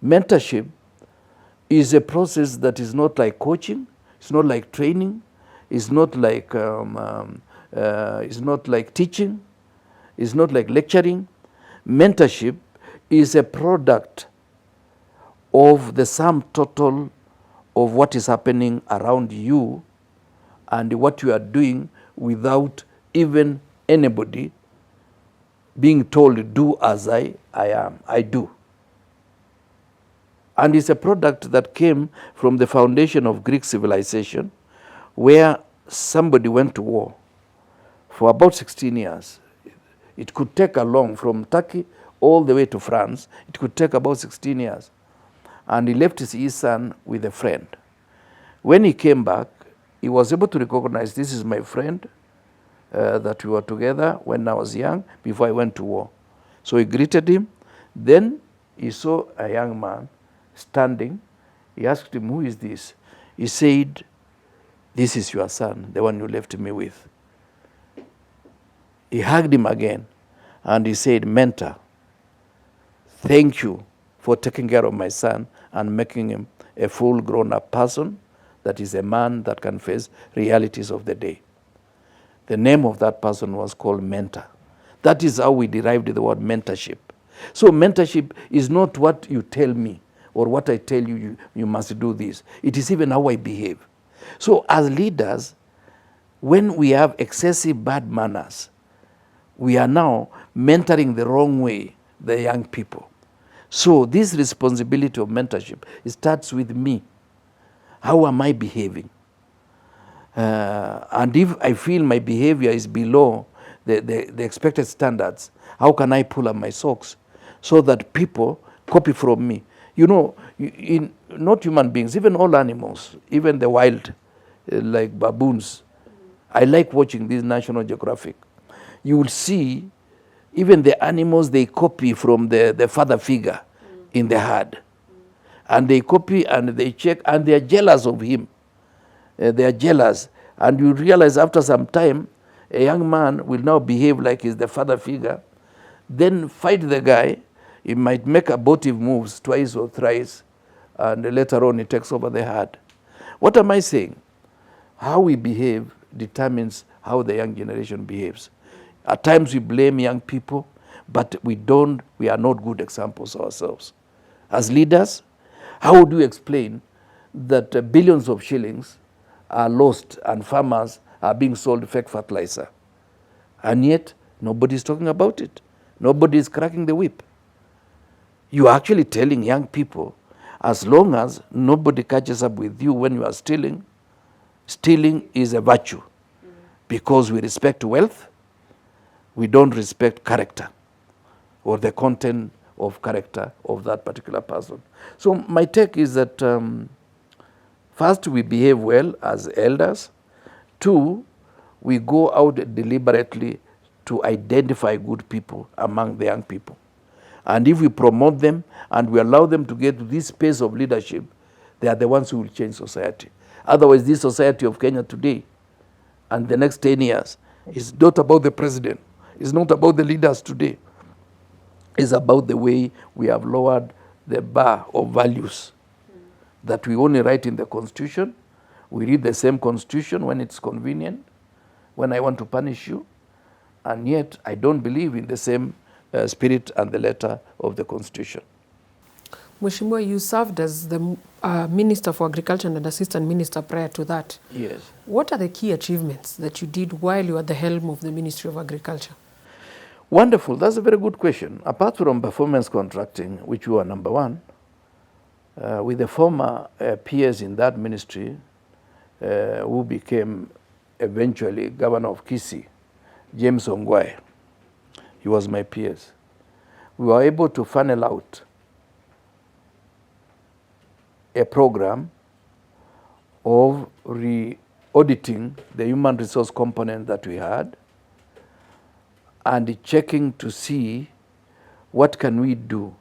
Mentorship is a process that is not like coaching, it's not like training, it's not like teaching, it's not like lecturing. Mentorship is a product of the sum total of what is happening around you and what you are doing without even anybody being told, do as I do. And it's a product that came from the foundation of Greek civilization, where somebody went to war for about 16 years. It could take along from Turkey all the way to France. It could take about 16 years. And he left his son with a friend. When he came back, he was able to recognize, this is my friend that we were together when I was young, before I went to war. So he greeted him. Then he saw a young man standing. He asked him, who is this? He said, this is your son, the one you left me with. He hugged him again and he said, mentor, thank you for taking care of my son and making him a full grown-up person that is a man that can face realities of the day. The name of that person was called mentor. That is how we derived the word mentorship. So mentorship is not what you tell me or what I tell you, you must do this. It is even how I behave. So as leaders, when we have excessive bad manners, we are now mentoring the wrong way the young people. So this responsibility of mentorship, it starts with me. How am I behaving? And if I feel my behavior is below the expected standards, how can I pull up my socks so that people copy from me? You know, not human beings, even all animals, even the wild, like baboons. I like watching this National Geographic. You will see even the animals, they copy from the father figure in the herd. And they copy and they check and they are jealous of him. They are jealous. And you realize after some time, a young man will now behave like he's the father figure, then fight the guy. He might make abortive moves twice or thrice, and later on he takes over the herd. What am I saying? How we behave determines how the young generation behaves. At times we blame young people, but we are not good examples ourselves. As leaders, how would you explain that billions of shillings are lost and farmers are being sold fake fertilizer? And yet, nobody is talking about it. Nobody is cracking the whip. You are actually telling young people, as long as nobody catches up with you when you are stealing, stealing is a virtue. Because we respect wealth, we don't respect character or the content of character of that particular person. So my take is that first, we behave well as elders. Two, we go out deliberately to identify good people among the young people. And if we promote them and we allow them to get to this space of leadership, they are the ones who will change society. Otherwise, this society of Kenya today and the next 10 years is not about the president. It's not about the leaders today. It's about the way we have lowered the bar of values that we only write in the Constitution. We read the same Constitution when it's convenient, when I want to punish you, and yet I don't believe in the same spirit and the letter of the Constitution. Mheshimiwa, you served as the Minister for Agriculture and Assistant Minister prior to that. Yes. What are the key achievements that you did while you were at the helm of the Ministry of Agriculture? Wonderful. That's a very good question. Apart from performance contracting, which we were number one, with the former peers in that ministry, who became eventually governor of Kisii, James Ongwae, he was my peers. We were able to funnel out a program of re-auditing the human resource component that we had and checking to see what can we do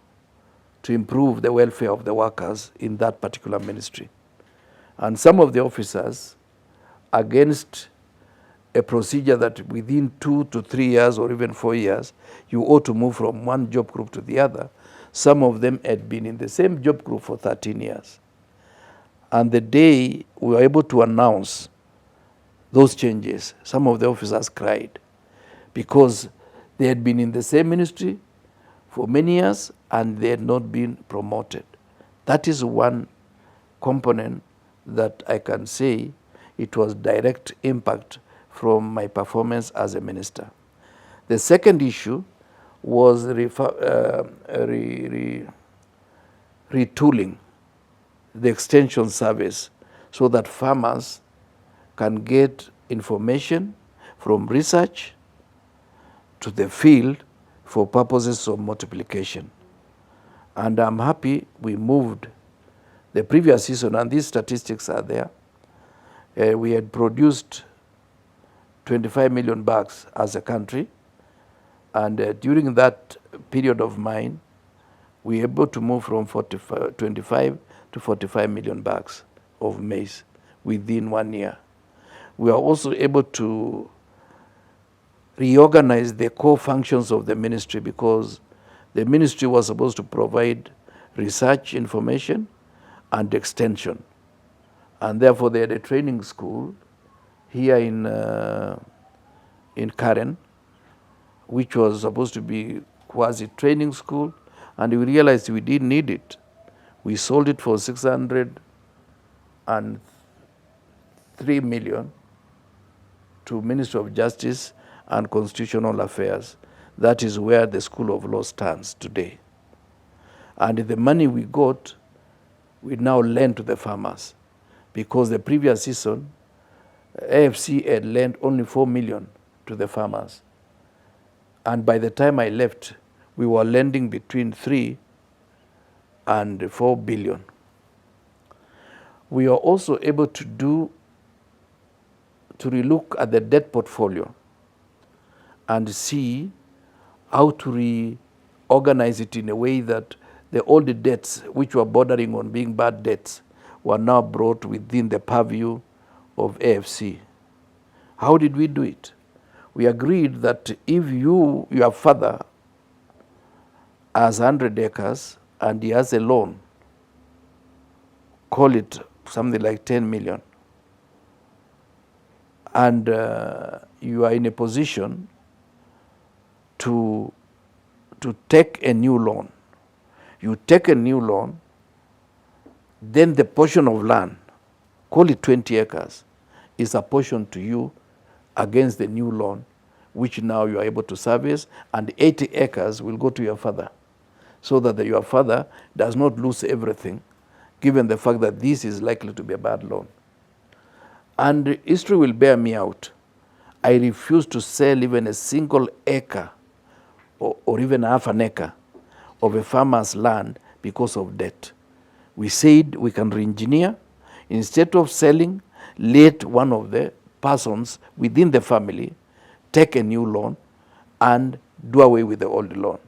to improve the welfare of the workers in that particular ministry. And some of the officers against a procedure that within 2 to 3 years or even 4 years, you ought to move from one job group to the other. Some of them had been in the same job group for 13 years. And the day we were able to announce those changes, some of the officers cried because they had been in the same ministry for many years and they had not been promoted. That is one component that I can say it was direct impact from my performance as a minister. The second issue was retooling the extension service so that farmers can get information from research to the field for purposes of multiplication. And I'm happy we moved the previous season, and these statistics are there. We had produced 25 million bags as a country, and during that period of mine, we were able to move from 25 to 45 million bags of maize within 1 year. We are also able to reorganize the core functions of the ministry because the ministry was supposed to provide research information and extension. And therefore they had a training school here in Karen, which was supposed to be quasi-training school, and we realized we didn't need it. We sold it for 603 million to Ministry of Justice and Constitutional Affairs. That is where the School of Law stands today. And the money we got, we now lend to the farmers because the previous season, AFC had lent only 4 million to the farmers. And by the time I left, we were lending between 3 and 4 billion. We are also able to relook at the debt portfolio and see how to reorganize it in a way that the old debts, which were bordering on being bad debts, were now brought within the purview of AFC. How did we do it? We agreed that if your father has 100 acres and he has a loan, call it something like 10 million, and you are in a position to take a new loan. You take a new loan, then the portion of land, call it 20 acres, is apportioned to you against the new loan, which now you are able to service, and 80 acres will go to your father, so that your father does not lose everything, given the fact that this is likely to be a bad loan. And history will bear me out. I refuse to sell even a single acre or even half an acre of a farmer's land because of debt. We said we can re-engineer. Instead of selling, let one of the persons within the family take a new loan and do away with the old loan.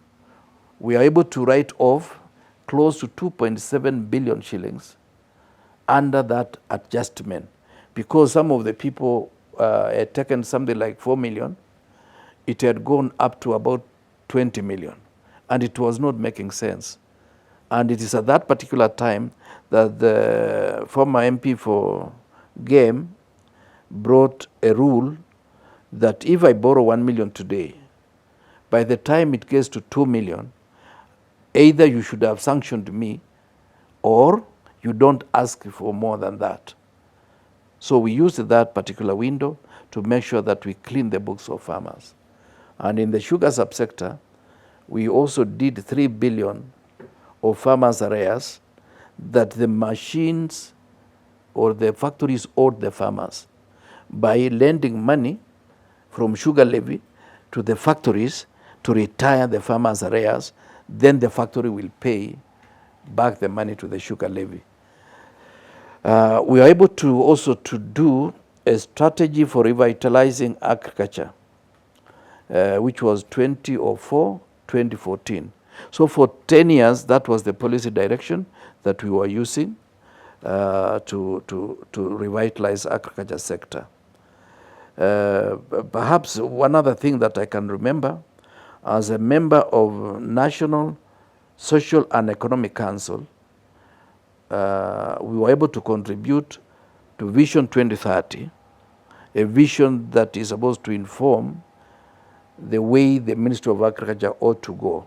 We are able to write off close to 2.7 billion shillings under that adjustment, because some of the people had taken something like 4 million, it had gone up to about 20 million, and it was not making sense. And it is at that particular time that the former MP for Game brought a rule that if I borrow 1 million today, by the time it gets to 2 million, either you should have sanctioned me or you don't ask for more than that. So we used that particular window to make sure that we clean the books of farmers. And in the sugar subsector, we also did 3 billion of farmers' arrears that the machines or the factories owed the farmers by lending money from sugar levy to the factories to retire the farmers' arrears. Then the factory will pay back the money to the sugar levy. We are able to also to do a strategy for revitalizing agriculture, which was 2004-2014. So for 10 years, that was the policy direction that we were using. to revitalize agriculture sector. Perhaps one other thing that I can remember, as a member of National Social and Economic Council, we were able to contribute to Vision 2030, a vision that is supposed to inform the way the Ministry of Agriculture ought to go,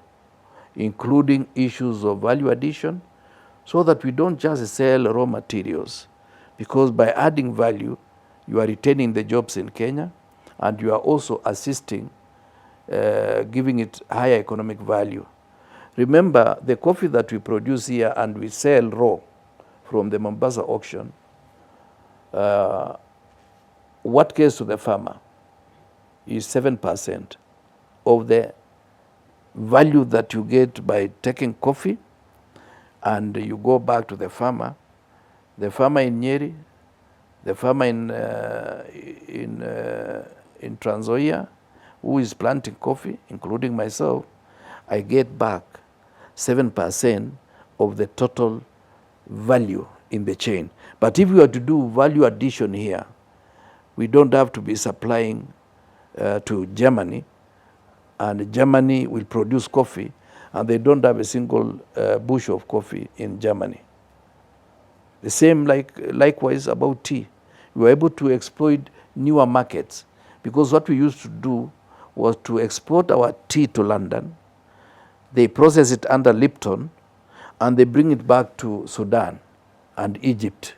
including issues of value addition, so that we don't just sell raw materials, because by adding value, you are retaining the jobs in Kenya, and you are also assisting, giving it higher economic value. Remember, the coffee that we produce here and we sell raw from the Mombasa auction, what gets to the farmer is 7% of the value that you get by taking coffee, and you go back to the farmer in Nyeri, the farmer in Trans Nzoia, who is planting coffee, including myself. I get back 7% of the total value in the chain. But if we are to do value addition here, we don't have to be supplying to Germany, and Germany will produce coffee, and they don't have a single bush of coffee in Germany. The same likewise about tea. We were able to exploit newer markets, because what we used to do was to export our tea to London. They process it under Lipton, and they bring it back to Sudan and Egypt.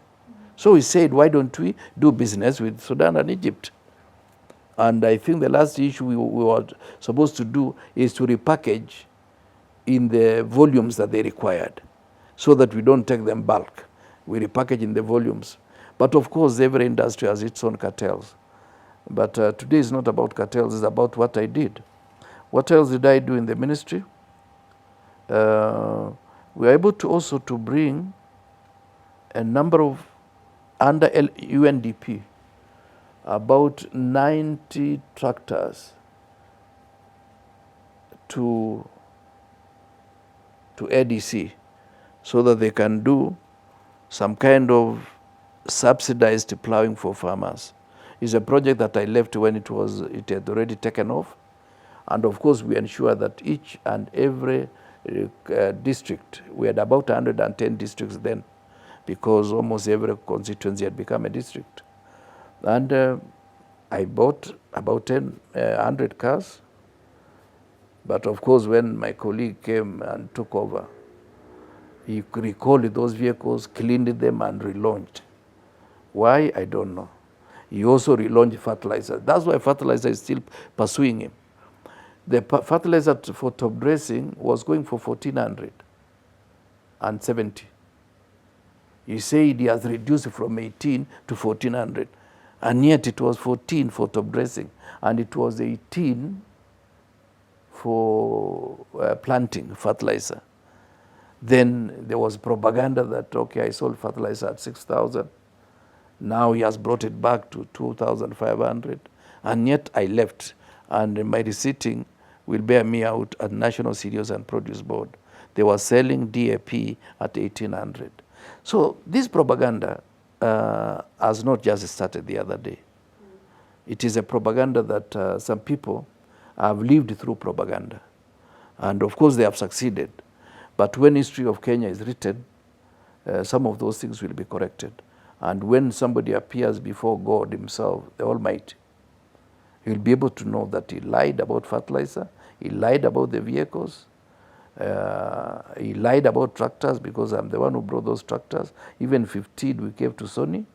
So we said, why don't we do business with Sudan and Egypt? And I think the last issue we were supposed to do is to repackage in the volumes that they required, so that we don't take them bulk. We repackage in the volumes. But of course, every industry has its own cartels. But today is not about cartels, it's about what I did. What else did I do in the ministry? We were able to also to bring a number of, under UNDP, about 90 tractors to ADC, so that they can do some kind of subsidized plowing for farmers. It's a project that I left when it had already taken off. And of course, we ensure that each and every district, we had about 110 districts then, because almost every constituency had become a district. And I bought about 100 cars. But of course, when my colleague came and took over, he recalled those vehicles, cleaned them, and relaunched. Why? I don't know. He also relaunched fertilizer. That's why fertilizer is still pursuing him. The fertilizer for top dressing was going for 1,470. He said he has reduced from 18 to 1,400. And yet it was 14 for top dressing, and it was 18 for planting fertilizer. Then there was propaganda that, okay, I sold fertilizer at 6,000. Now he has brought it back to 2,500. And yet I left, and my receipting will bear me out at National Cereals and Produce Board. They were selling DAP at 1,800. So this propaganda has not just started the other day. It is a propaganda that some people have lived through propaganda. And of course they have succeeded. But when history of Kenya is written, some of those things will be corrected. And when somebody appears before God himself, the Almighty, he'll be able to know that he lied about fertilizer, he lied about the vehicles, he lied about tractors, because I'm the one who brought those tractors. Even 15 we gave to Sony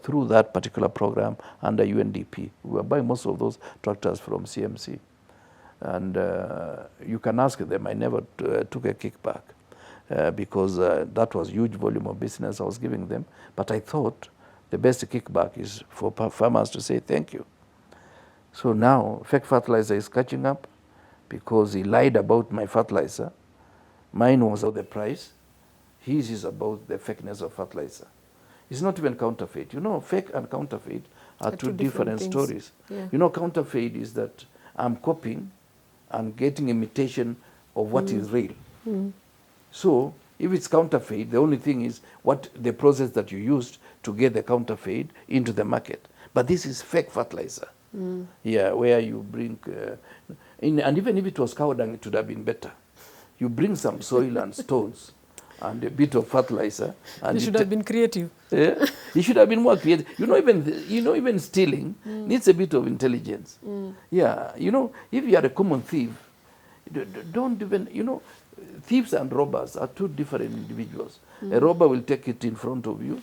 through that particular program under UNDP. We were buying most of those tractors from CMC. And you can ask them, I never took a kickback because that was huge volume of business I was giving them. But I thought the best kickback is for farmers to say thank you. So now fake fertilizer is catching up, because he lied about my fertilizer. Mine was about the price. His is about the fakeness of fertilizer. It's not even counterfeit. You know, fake and counterfeit are two different stories. Yeah. You know, counterfeit is that I'm copying and getting imitation of what is real. So If it's counterfeit, the only thing is what the process that you used to get the counterfeit into the market. But this is fake fertilizer. Yeah, where you bring, and even if it was cow dung, it would have been better. You bring some soil and stones and a bit of fertilizer. And You should have been creative. Yeah, you should have been more creative. Even stealing needs a bit of intelligence. Yeah, if you are a common thief, don't even, thieves and robbers are two different individuals. A robber will take it in front of you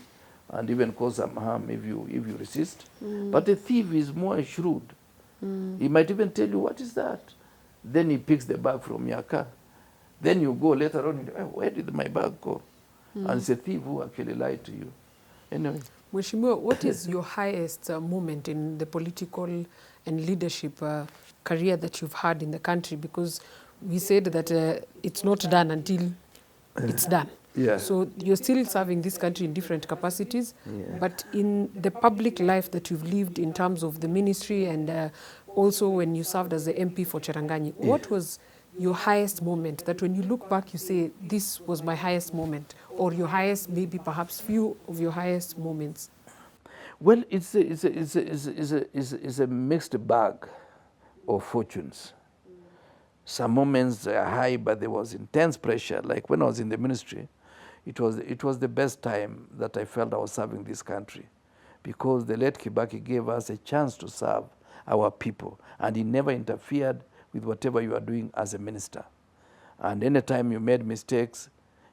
and even cause some harm if you resist. But a thief is more shrewd. He might even tell you, what is that? Then he picks the bag from your car. Then you go later on, where did my bag go? And it's a thief who actually lied to you. Anyway. Mheshimiwa, what is your highest moment in the political and leadership career that you've had in the country? Because we said that it's not done until it's done. Yeah. So you're still serving this country in different capacities, but in the public life that you've lived in terms of the ministry and also when you served as the MP for Cherangani, what was your highest moment that when you look back you say, this was my highest moment, or your highest, maybe perhaps few of your highest moments? Well, it's a mixed bag of fortunes. Some moments are high, but there was intense pressure. Like when I was in the ministry, it was the best time that I felt I was serving this country, because the late Kibaki gave us a chance to serve our people, and he never interfered with whatever you are doing as a minister. And anytime you made mistakes,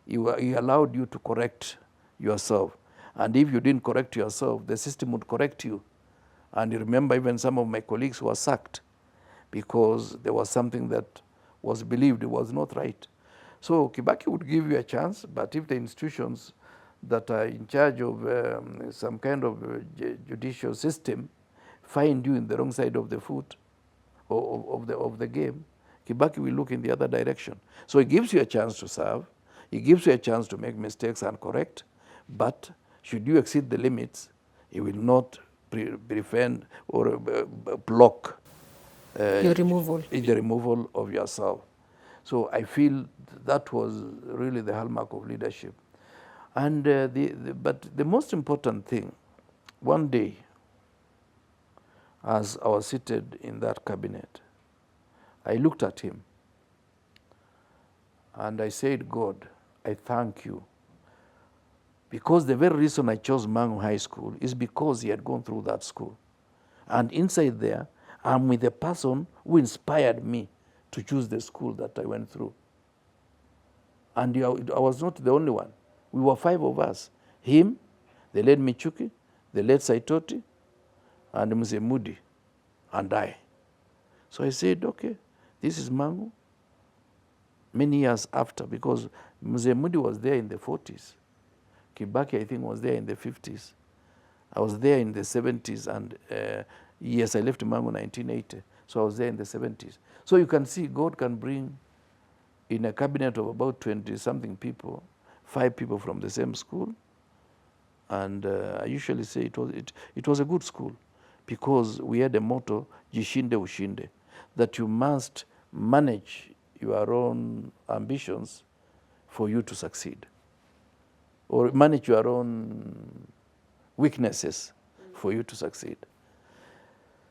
he allowed you to correct yourself. And if you didn't correct yourself, the system would correct you. And you remember even some of my colleagues were sacked because there was something that was believed was not right. So Kibaki would give you a chance, but if the institutions that are in charge of some kind of judicial system find you in the wrong side of the foot, of the game, Kibaki will look in the other direction. So he gives you a chance to serve, he gives you a chance to make mistakes and correct, but should you exceed the limits, he will not prevent or block Your removal. the removal of yourself. So I feel that was really the hallmark of leadership. And but the most important thing, one day, as I was seated in that cabinet, I looked at him and I said, God, I thank you. Because the very reason I chose Mangu High School is because he had gone through that school. And inside there, I'm with the person who inspired me to choose the school that I went through. And I was not the only one. We were 5 of us. Him, the late Michuki, the late Saitoti, and Mzee Mudi, and I. So I said, okay, this is Mangu. Many years after, because Mzee Mudi was there in the 40s. Kibaki, I think, was there in the 50s. I was there in the 70s, and yes, I left Mangu in 1980. So I was there in the 70s. So you can see God can bring in a cabinet of about 20-something people, 5 people from the same school. And I usually say it was a good school, because we had a motto, Jishinde Ushinde, that you must manage your own ambitions for you to succeed, or manage your own weaknesses for you to succeed.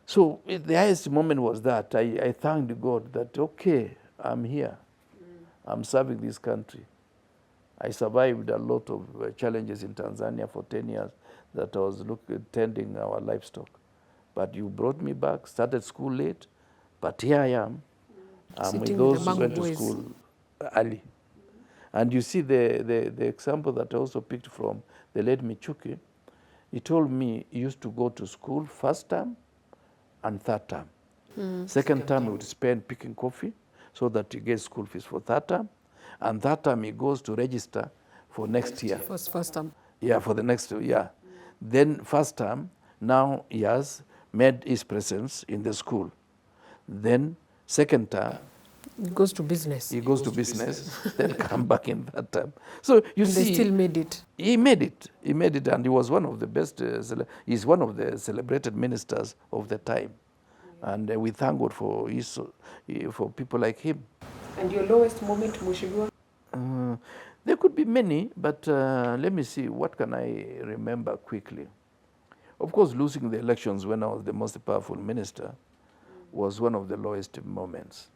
So the highest moment was that I thanked God that, okay, I'm here. I'm serving this country. I survived a lot of challenges in Tanzania for 10 years that I was tending our livestock. But you brought me back, started school late, but here I am. I'm with those who went to school early. And you see the example that I also picked from the late Michuki. He told me he used to go to school first term and third term. Second term he would spend picking coffee so that he gets school fees for third term. And third term he goes to register for next year. First term. Yeah, for the next year. Then first term, now he has made his presence in the school. Then second term, he goes to business. He goes to business, then come back in that time. So you see, they still made it. He made it. He made it, and he was one of the best. He's one of the celebrated ministers of the time, and we thank God for for people like him. And your lowest moment, Mheshimiwa? There could be many, but let me see, what can I remember quickly? Of course, losing the elections when I was the most powerful minister was one of the lowest moments.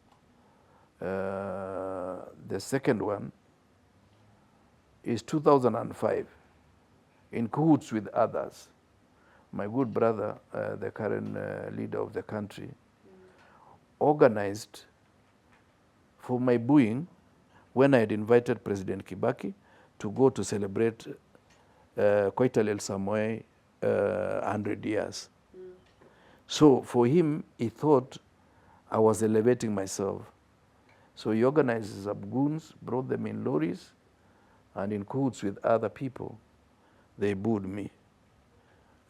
The second one is 2005, in cahoots with others. My good brother, the current leader of the country, organized for my booing when I had invited President Kibaki to go to celebrate Koitalel Samoei 100 years. So for him, he thought I was elevating myself. So he organized some goons, brought them in lorries, and in cahoots with other people, they booed me.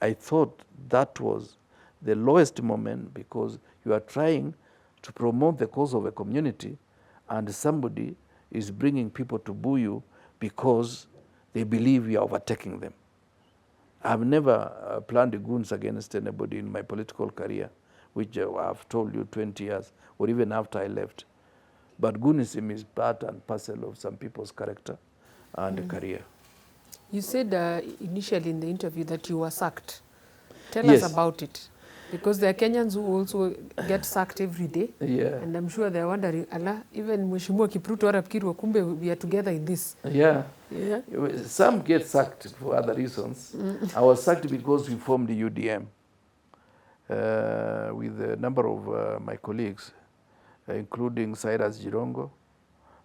I thought that was the lowest moment, because you are trying to promote the cause of a community and somebody is bringing people to boo you because they believe you are overtaking them. I've never planned goons against anybody in my political career, which I've told you 20 years, or even after I left. But goonism is part and parcel of some people's character and career. You said initially in the interview that you were sacked. Tell Yes. us about it. Because there are Kenyans who also get sacked every day. Yeah. And I'm sure they're wondering, Allah, even Mheshimiwa KIPRUTO Arap Kirwa, kumbe we are together in this. Yeah. Yeah. Some get sacked for other reasons. I was sacked because we formed the UDM with a number of my colleagues, including Cyrus Jirongo,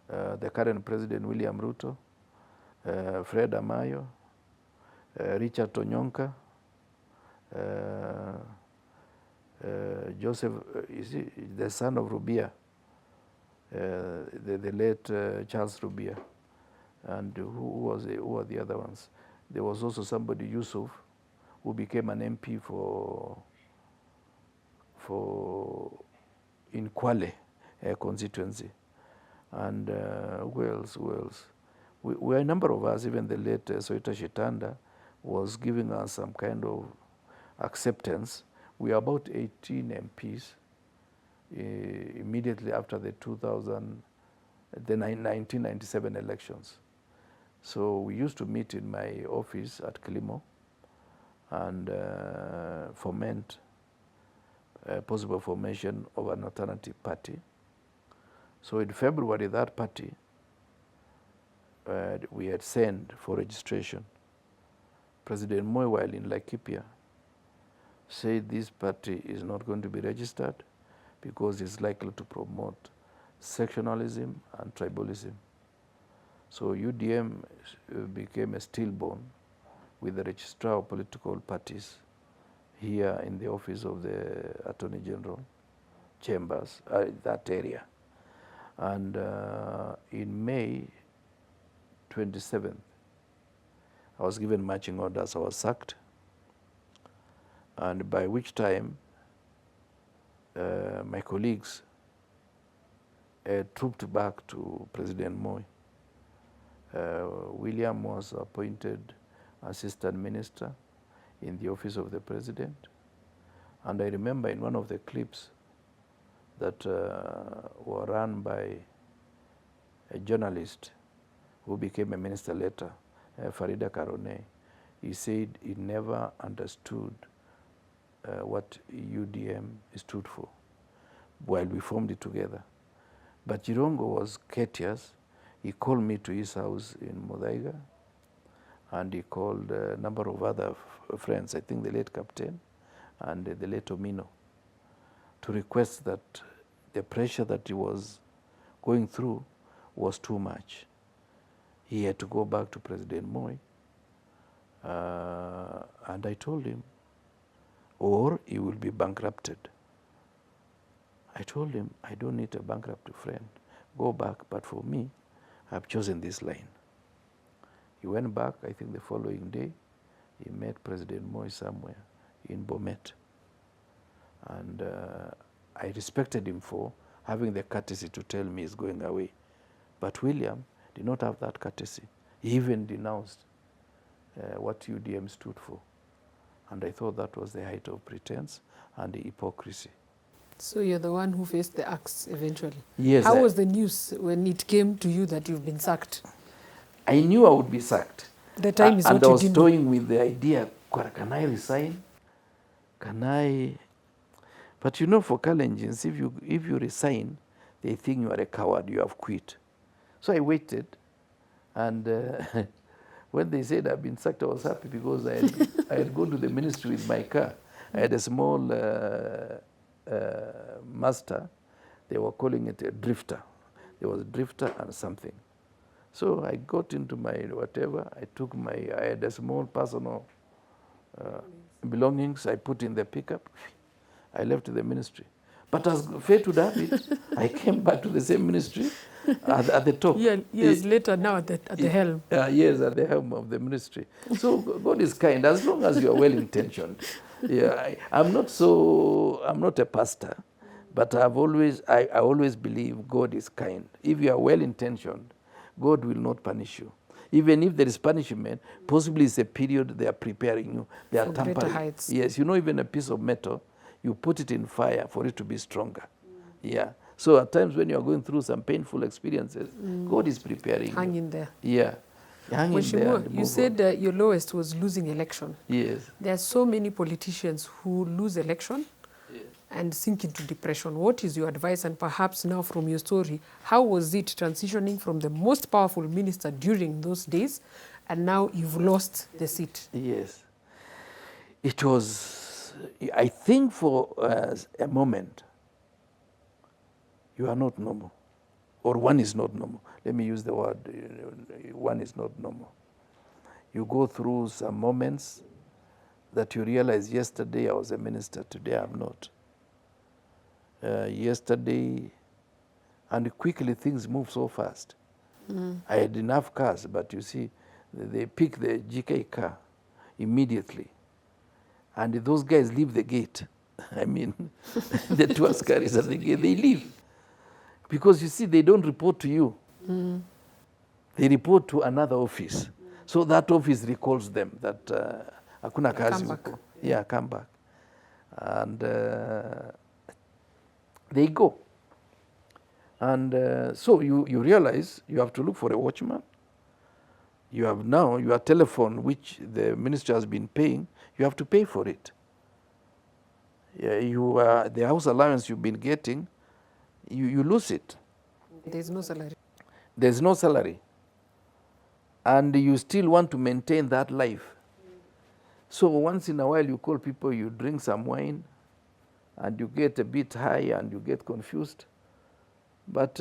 the current President William Ruto, Fred Amayo, Richard Tonyonka, Joseph, is he the son of Rubia, the late Charles Rubia, and who were the other ones? There was also somebody, Yusuf, who became an MP in Kwale constituency, and who else? We were a number of us. Even the late Soita Shitanda was giving us some kind of acceptance. We are about 18 MPs immediately after the 1997 elections. So we used to meet in my office at Kilimo and foment possible formation of an alternative party. So in February, that party, we had sent for registration. President Moi, while in Laikipia, said this party is not going to be registered because it's likely to promote sectionalism and tribalism. So UDM became a stillborn with the registrar of political parties here in the office of the Attorney General chambers, that area. And in May 27th, I was given marching orders. I was sacked, and by which time my colleagues trooped back to President Moi. William was appointed assistant minister in the office of the president, and I remember in one of the clips that were run by a journalist who became a minister later, Farida Karone, he said he never understood what UDM stood for while we formed it together. But Jirongo was courteous. He called me to his house in Muthaiga, and he called a number of other friends, I think the late Captain and the late Omino, to request that the pressure that he was going through was too much. He had to go back to President Moi, and I told him, or he will be bankrupted. I told him, I don't need a bankrupt friend. Go back, but for me, I've chosen this line. He went back, I think the following day, he met President Moi somewhere in Bomet. And I respected him for having the courtesy to tell me he's going away. But William did not have that courtesy. He even denounced what UDM stood for. And I thought that was the height of pretense and the hypocrisy. So you're the one who faced the axe eventually. Yes. How was the news when it came to you that you've been sacked? I knew I would be sacked. The time is And what I you was didn't. toying with the idea, can I resign? Can I? But you know, for Kalenjins, if you resign, they think you are a coward, you have quit. So I waited, and when they said I've been sacked, I was happy because I had gone to the ministry with my car. I had a small master. They were calling it a drifter. There was a drifter and something. So I got into my whatever. I had a small personal belongings. I put in the pickup. I left the ministry. But as fate would have it, I came back to the same ministry at the top. Years later, now at the helm. Yes, at the helm of the ministry. So God is kind as long as you are well intentioned. Yeah, I'm not a pastor, but I always believe God is kind. If you are well intentioned, God will not punish you. Even if there is punishment, possibly it's a period they are preparing you. They are For greater tampering. heights. Yes, you know, even a piece of metal, you put it in fire for it to be stronger. Yeah. So at times when you are going through some painful experiences, God is preparing you. Hang in there. Yeah. Hang in there. Mheshimiwa, and you move said on. that your lowest was losing election. Yes. There are so many politicians who lose election and sink into depression. What is your advice? And perhaps now from your story, how was it transitioning from the most powerful minister during those days and now you've lost the seat? Yes. It was, I think for a moment, you are not normal. Or one is not normal. Let me use the word, one is not normal. You go through some moments that you realize, yesterday I was a minister, today I'm not. Yesterday, and quickly things move so fast. I had enough cars, but you see, they pick the GK car immediately. And those guys leave the gate. I mean, the two askaris at the gate, they leave. Because you see, they don't report to you. They report to another office. So that office recalls them that hakuna kazi huko. Yeah, come back. And they go. And so you realize you have to look for a watchman. You have now your telephone, which the minister has been paying, you have to pay for it. Yeah, the house allowance you've been getting, you lose it. There's no salary. There's no salary. And you still want to maintain that life. So once in a while you call people, you drink some wine, and you get a bit high and you get confused. But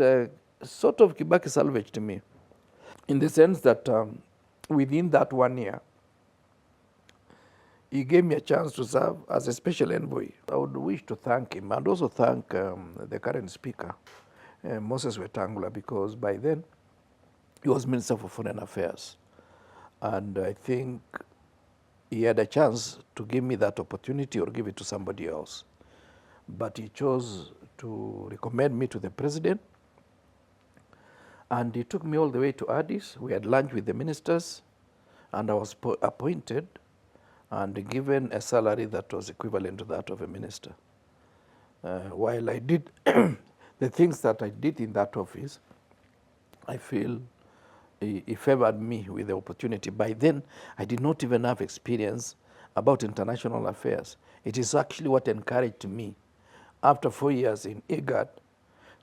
sort of Kibaki salvaged me, in the sense that within that 1 year, he gave me a chance to serve as a special envoy. I would wish to thank him and also thank the current speaker, Moses Wetangula, because by then he was Minister for Foreign Affairs. And I think he had a chance to give me that opportunity or give it to somebody else. But he chose to recommend me to the president. And he took me all the way to Addis. We had lunch with the ministers, and I was appointed and given a salary that was equivalent to that of a minister. While I did the things that I did in that office, I feel he favored me with the opportunity. By then, I did not even have experience about international affairs. It is actually what encouraged me, after 4 years in IGAD,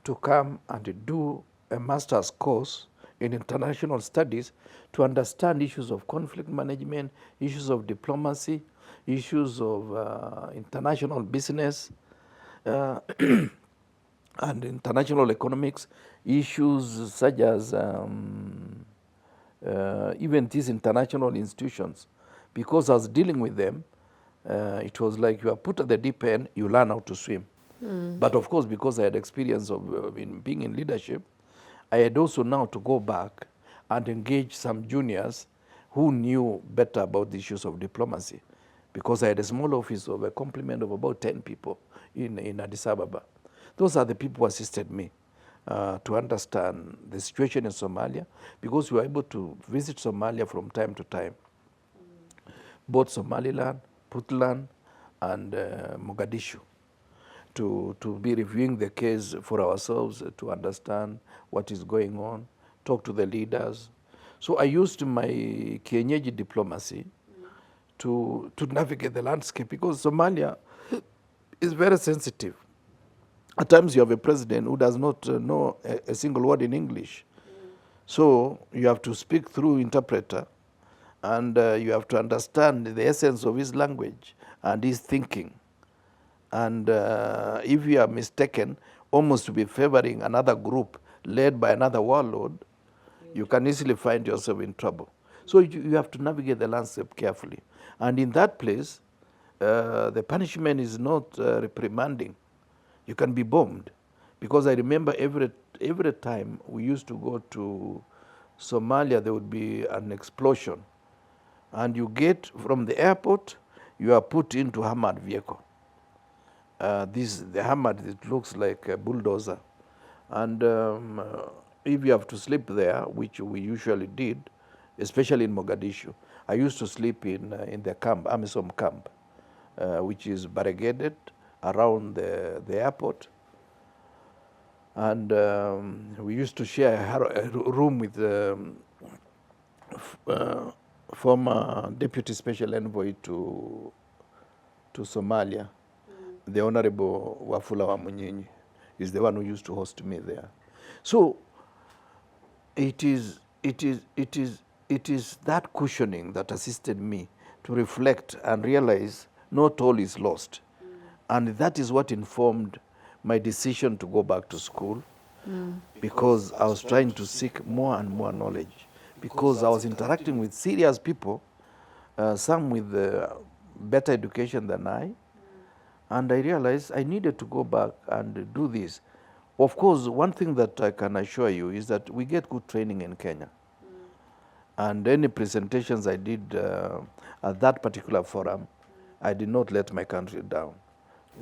to come and do a master's course in international studies to understand issues of conflict management, issues of diplomacy, issues of international business, and international economics, issues such as even these international institutions. Because I was dealing with them, it was like you are put at the deep end, you learn how to swim. But of course, because I had experience of being in leadership, I had also now to go back and engage some juniors who knew better about the issues of diplomacy, because I had a small office of a complement of about 10 people in Addis Ababa. Those are the people who assisted me to understand the situation in Somalia, because we were able to visit Somalia from time to time, both Somaliland, Puntland, and Mogadishu, to be reviewing the case for ourselves, to understand what is going on, talk to the leaders. So I used my kienyeji diplomacy to navigate the landscape, because Somalia is very sensitive. At times you have a president who does not know a single word in English. So you have to speak through interpreter, and you have to understand the essence of his language and his thinking. And if you are mistaken, almost to be favoring another group led by another warlord, you can easily find yourself in trouble. So you have to navigate the landscape carefully. And in that place, the punishment is not reprimanding. You can be bombed. Because I remember every time we used to go to Somalia, there would be an explosion. And you get from the airport, you are put into armored vehicle. The armored, it looks like a bulldozer. And if you have to sleep there, which we usually did, especially in Mogadishu, I used to sleep in the camp, Amisom camp, which is barricaded around the airport. And we used to share a room with former Deputy Special Envoy to Somalia, the Honorable Wafula Wamunyinyi is the one who used to host me there. So it is that cushioning that assisted me to reflect and realize not all is lost. And that is what informed my decision to go back to school, because I was trying to seek more and more knowledge, because I was interacting with serious people, some with better education than I, and I realized I needed to go back and do this. Of course, one thing that I can assure you is that we get good training in Kenya. And any presentations I did at that particular forum, I did not let my country down.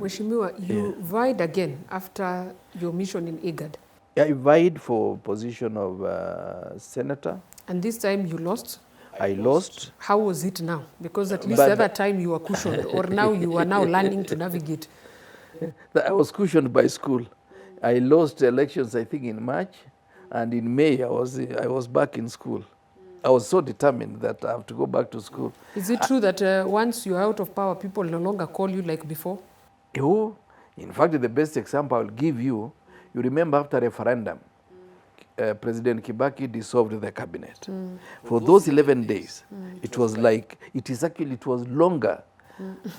Mheshimiwa, you vied again after your mission in IGAD. I vied for position of senator. And this time you lost? I lost. How was it now? Because at least the other time you were cushioned, or now you are now learning to navigate. I was cushioned by school. I lost elections, I think, in March, and in May I was back in school. I was so determined that I have to go back to school. Is it true that once you are out of power, people no longer call you like before? In fact, the best example I'll give you, you remember after referendum, President Kibaki dissolved the cabinet. For those 11 days, it was like, it was longer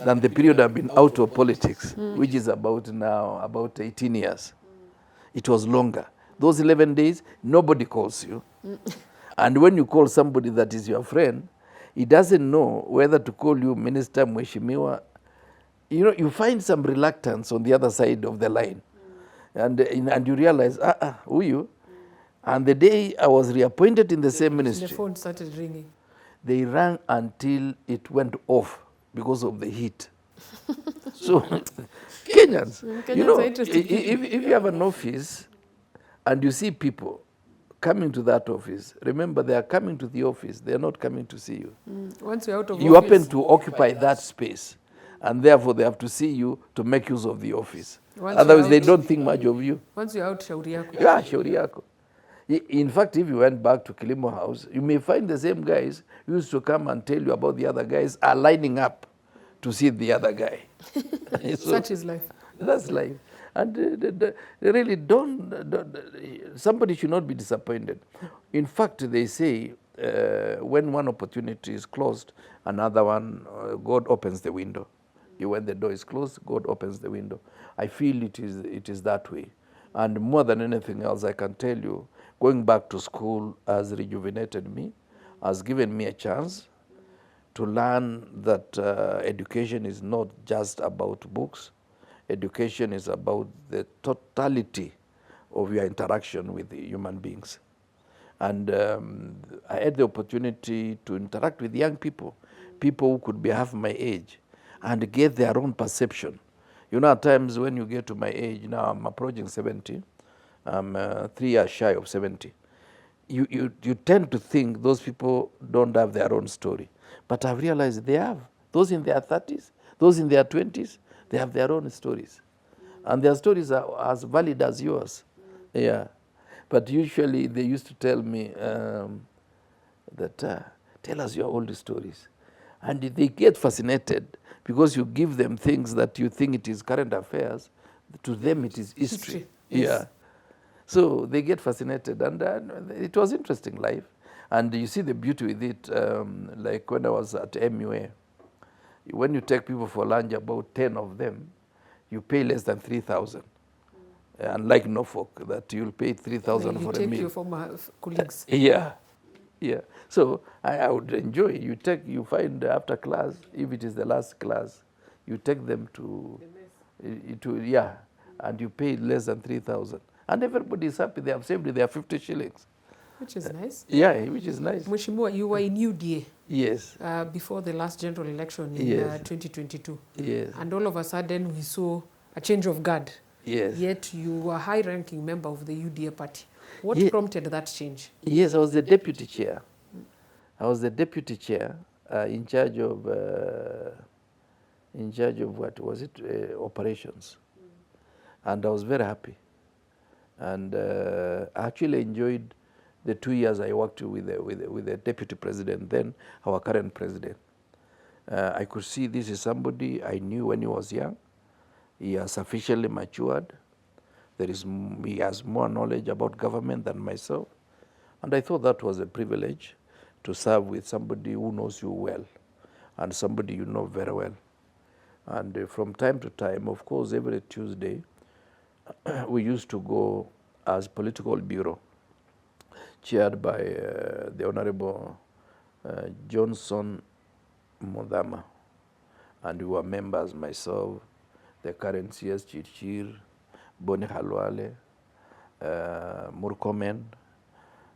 than the period I've been out of politics, which is about 18 years. It was longer. Those 11 days, nobody calls you. And when you call somebody that is your friend, he doesn't know whether to call you Minister, Mheshimiwa. You know, you find some reluctance on the other side of the line. And you realize, who you? And the day I was reappointed in the same ministry, the phone started ringing. They rang until it went off because of the heat. So Kenyans, you know, if you have an office and you see people coming to that office, remember they are coming to the office, they are not coming to see you. Once you're out of you office, happen to occupy that space, and therefore they have to see you to make use of the office. Otherwise they don't think much of you. Once you're out, shauri yako. Yeah, shauri yako. In fact, if you went back to Kilimo House, you may find the same guys who used to come and tell you about the other guys are lining up to see the other guy. So, such is life. That's life. And they really somebody should not be disappointed. In fact, they say when one opportunity is closed, another one, God opens the window. When the door is closed, God opens the window. I feel it is that way. And more than anything else, I can tell you, going back to school has rejuvenated me, has given me a chance to learn that education is not just about books. Education is about the totality of your interaction with human beings. And I had the opportunity to interact with young people, people who could be half my age, and get their own perception. You know, at times when you get to my age, now I'm approaching 70, I'm 3 years shy of 70, you tend to think those people don't have their own story. But I've realized they have. Those in their 30s, those in their 20s, they have their own stories. And their stories are as valid as yours. Yeah. But usually they used to tell me, that tell us your old stories. And they get fascinated because you give them things that you think it is current affairs. To them, it is history. Yes. Yeah. So they get fascinated, and it was interesting life. And you see the beauty with it, like when I was at MUA, when you take people for lunch, about 10 of them, you pay less than 3,000. Unlike Norfolk, that you'll pay 3,000 for a meal. You take your former colleagues. Yeah, yeah. So I would enjoy. You find after class, if it is the last class, you take them to, and you pay less than 3,000. And everybody is happy. They have saved their 50 shillings. Which is nice. Yeah, which is nice. Mheshimiwa, you were in UDA. Yes. Before the last general election in 2022. Yes. And all of a sudden we saw a change of guard. Yes. Yet you were a high-ranking member of the UDA party. What prompted that change? Yes, I was the deputy chair. I was the deputy chair in charge of what was it? Operations. And I was very happy. And I actually enjoyed the 2 years I worked with the deputy president, then our current president. I could see this is somebody I knew when he was young. He has sufficiently matured. He has more knowledge about government than myself. And I thought that was a privilege to serve with somebody who knows you well and somebody you know very well. And from time to time, of course, every Tuesday, we used to go as political bureau, chaired by the Honorable Johnson Modama. And we were members, myself, the current CS Chirchir, Boni Halwale, Murkomen,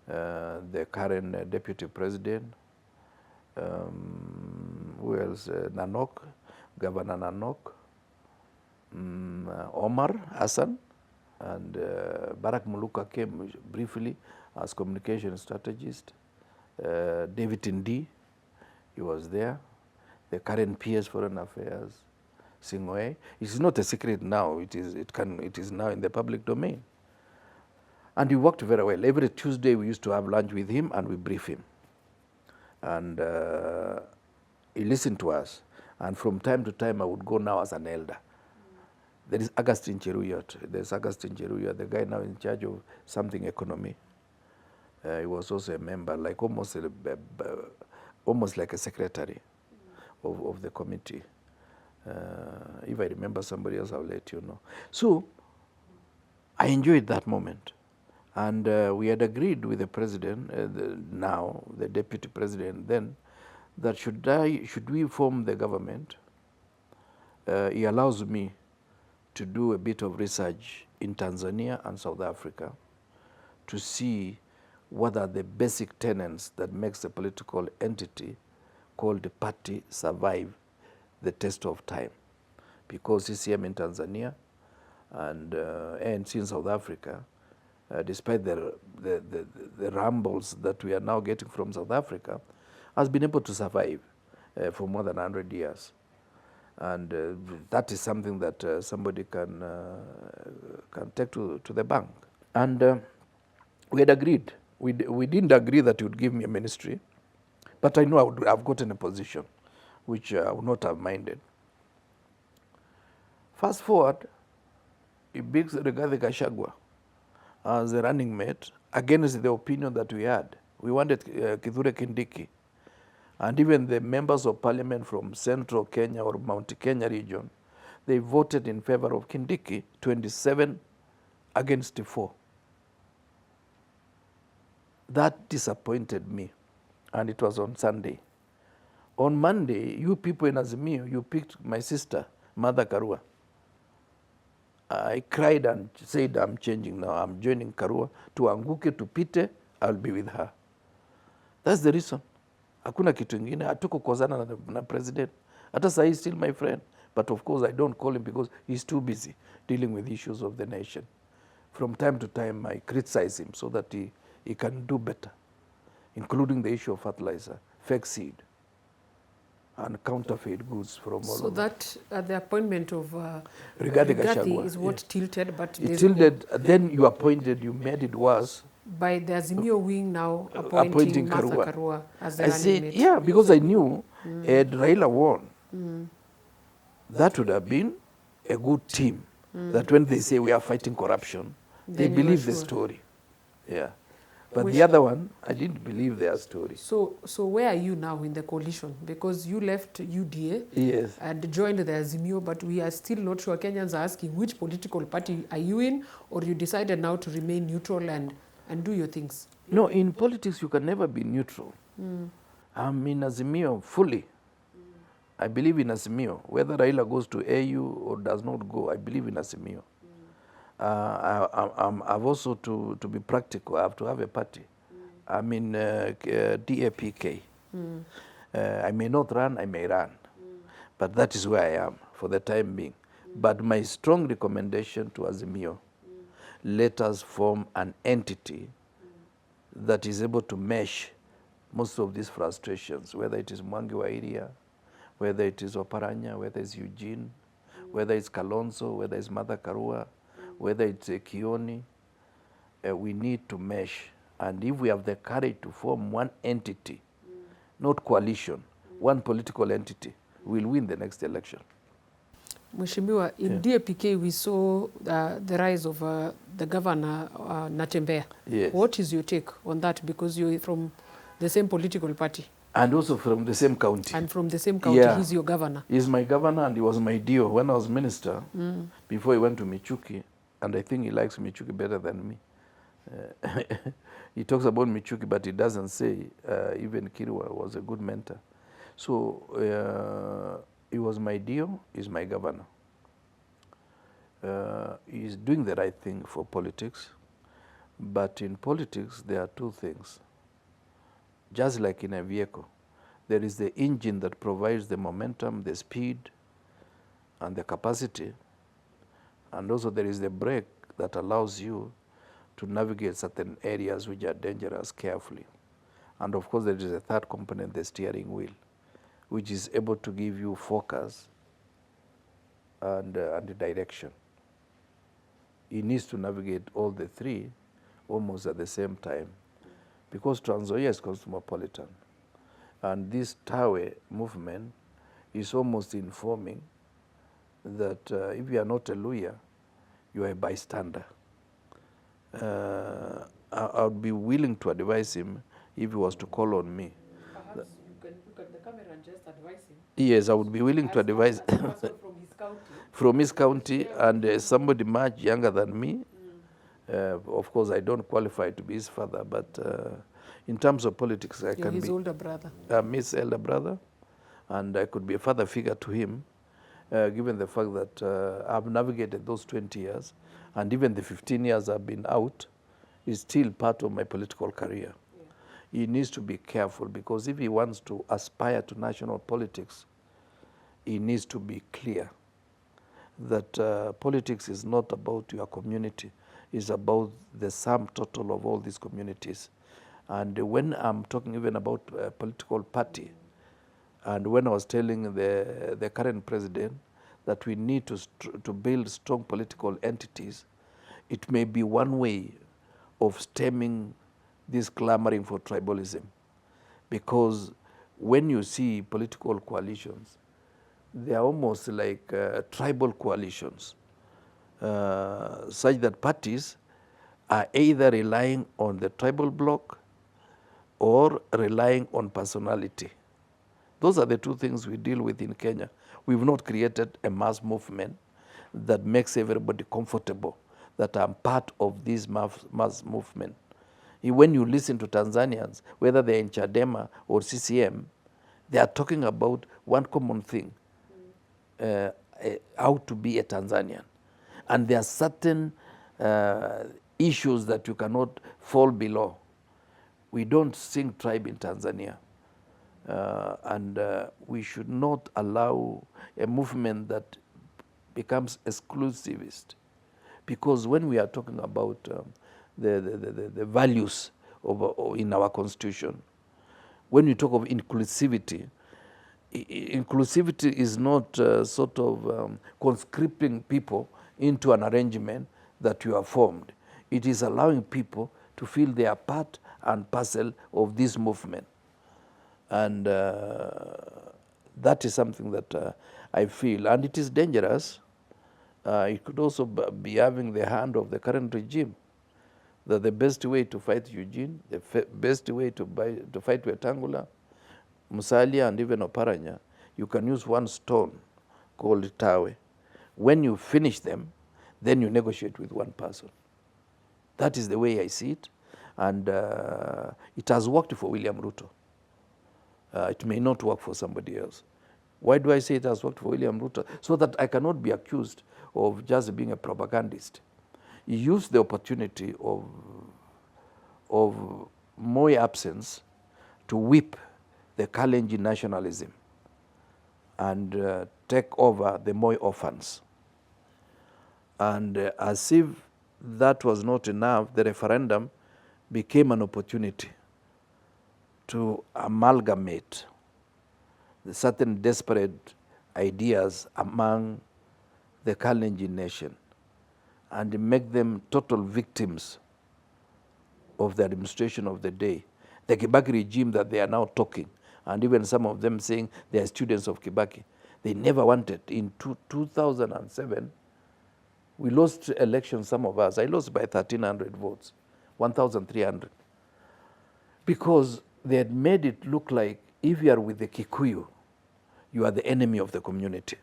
the current deputy president, who else? Nanok, Governor Nanok, Omar Hassan, and Barak Muluka came briefly as communication strategist. David Ndi, he was there. The current PS Foreign Affairs, Singwe. It is not a secret now. It is now in the public domain. And he worked very well. Every Tuesday we used to have lunch with him and we brief him. And he listened to us. And from time to time I would go now as an elder. There is Augustine Cheruyot. There's Augustine Cheruyot, the guy now in charge of something economy. He was also a member, like almost like a secretary of the committee. If I remember somebody else, I'll let you know. So I enjoyed that moment. And we had agreed with the president, now the deputy president then, that should we form the government, he allows me to do a bit of research in Tanzania and South Africa to see what are the basic tenets that makes a political entity called a party survive the test of time. Because CCM in Tanzania and ANC in South Africa, despite the rumbles that we are now getting from South Africa, has been able to survive for more than 100 years. And that is something that somebody can take to the bank. And we had agreed. We didn't agree that he would give me a ministry, but I know I would have gotten a position, which I would not have minded. Fast forward, he picks Rigathi Gachagua as a running mate against the opinion that we had. We wanted Kithure Kindiki. And even the members of parliament from Central Kenya or Mount Kenya region, they voted in favor of Kindiki, 27 against 4. That disappointed me, and it was on Sunday. On Monday, you people in Azimio, you picked my sister, Mother Karua. I cried and said, I'm changing now. I'm joining Karua. To Anguke, to Pite, I'll be with her. That's the reason. Hakuna kitu ingine, hatukukozana na president. Hata sahi he's still my friend. But of course, I don't call him because he's too busy dealing with issues of the nation. From time to time, I criticize him so that he can do better, including the issue of fertilizer, fake seed, and counterfeit goods from all So over. that the appointment of Rigathi Rigathi Gachagua is what tilted, but it tilted. Then you appointed, you made it worse by the Azimio wing now appointing Martha Karua as the running mate. Yeah, because I knew had Raila won, that would have been a good team. That when they say we are fighting corruption, they believe the story. Yeah. But the other one, I didn't believe their story. So where are you now in the coalition? Because you left UDA yes. and joined the Azimio, but we are still not sure. Kenyans are asking which political party are you in, or you decided now to remain neutral and do your things? No, in politics you can never be neutral. I'm in Azimio fully. I believe in Azimio. Whether Raila goes to AU or does not go, I believe in Azimio. I've also, to be practical, I have to have a party. I'm in DAPK. I may not run, I may run. But that is where I am for the time being. But my strong recommendation to Azimio, let us form an entity that is able to mesh most of these frustrations, whether it is Mwangi wa area, whether it is Oparanya, whether it's Eugene, whether it's Kalonzo, whether it's Martha Karua, whether it's Kioni. We need to mesh. And if we have the courage to form one entity, not coalition, one political entity, we'll win the next election. Mheshimiwa, in DAPK we saw the rise of the governor, Natembeya. Yes. What is your take on that? Because you're from the same political party. And also from the same county. And from the same county, he's your governor. He's my governor and he was my deal when I was minister, before he went to Michuki. And I think he likes Michuki better than me. He talks about Michuki, but he doesn't say even KIRWA was a good mentor. So he was my deal, he's my governor. He's doing the right thing for politics. But in politics, there are two things. Just like in a vehicle, there is the engine that provides the momentum, the speed, and the capacity. And also there is the brake that allows you to navigate certain areas which are dangerous carefully. And of course there is a third component, the steering wheel, which is able to give you focus and the direction. It needs to navigate all the three almost at the same time, because Trans Nzoia is cosmopolitan. And this Tawe movement is almost informing that if you are not a Luya, you are a bystander. I would be willing to advise him if he was to call on me. Perhaps you can look at the camera and just advise him. Yes, I would be willing to advise from his county. From his county, and somebody much younger than me. Of course, I don't qualify to be his father, but in terms of politics, I can be his older brother. I'm his elder brother, and I could be a father figure to him, given the fact that I've navigated those 20 years, and even the 15 years I've been out is still part of my political career. He needs to be careful, because if he wants to aspire to national politics, he needs to be clear that politics is not about your community, it's about the sum total of all these communities. And when I'm talking even about a political party, and when I was telling the current president that we need to build strong political entities, it may be one way of stemming this clamoring for tribalism. Because when you see political coalitions, they are almost like tribal coalitions, such that parties are either relying on the tribal bloc or relying on personality. Those are the two things we deal with in Kenya. We've not created a mass movement that makes everybody comfortable, that I'm part of this mass movement. When you listen to Tanzanians, whether they're in Chadema or CCM, they are talking about one common thing, how to be a Tanzanian. And there are certain issues that you cannot fall below. We don't sing tribe in Tanzania. And we should not allow a movement that becomes exclusivist. Because when we are talking about the values in our constitution, when we talk of inclusivity, inclusivity is not sort of conscripting people into an arrangement that you have formed. It is allowing people to feel they are part and parcel of this movement. And that is something that I feel, and it is dangerous. It could also be having the hand of the current regime, that the best way to fight Eugene, the best way to fight Wetangula, Musalia, and even Oparanya, you can use one stone called Tawe. When you finish them, then you negotiate with one person. That is the way I see it, and it has worked for William Ruto. It may not work for somebody else. Why do I say it has worked for William Ruto? So that I cannot be accused of just being a propagandist. He used the opportunity of Moi absence to whip the Kalenjin nationalism and take over the Moi orphans. And as if that was not enough, the referendum became an opportunity to amalgamate the certain desperate ideas among the Kalenjin nation and make them total victims of the administration of the day. The Kibaki regime that they are now talking, and even some of them saying they are students of Kibaki, they never wanted. In 2007, we lost elections, some of us. I lost by 1,300 votes, 1,300. Because they had made it look like if you are with the Kikuyu, you are the enemy of the community.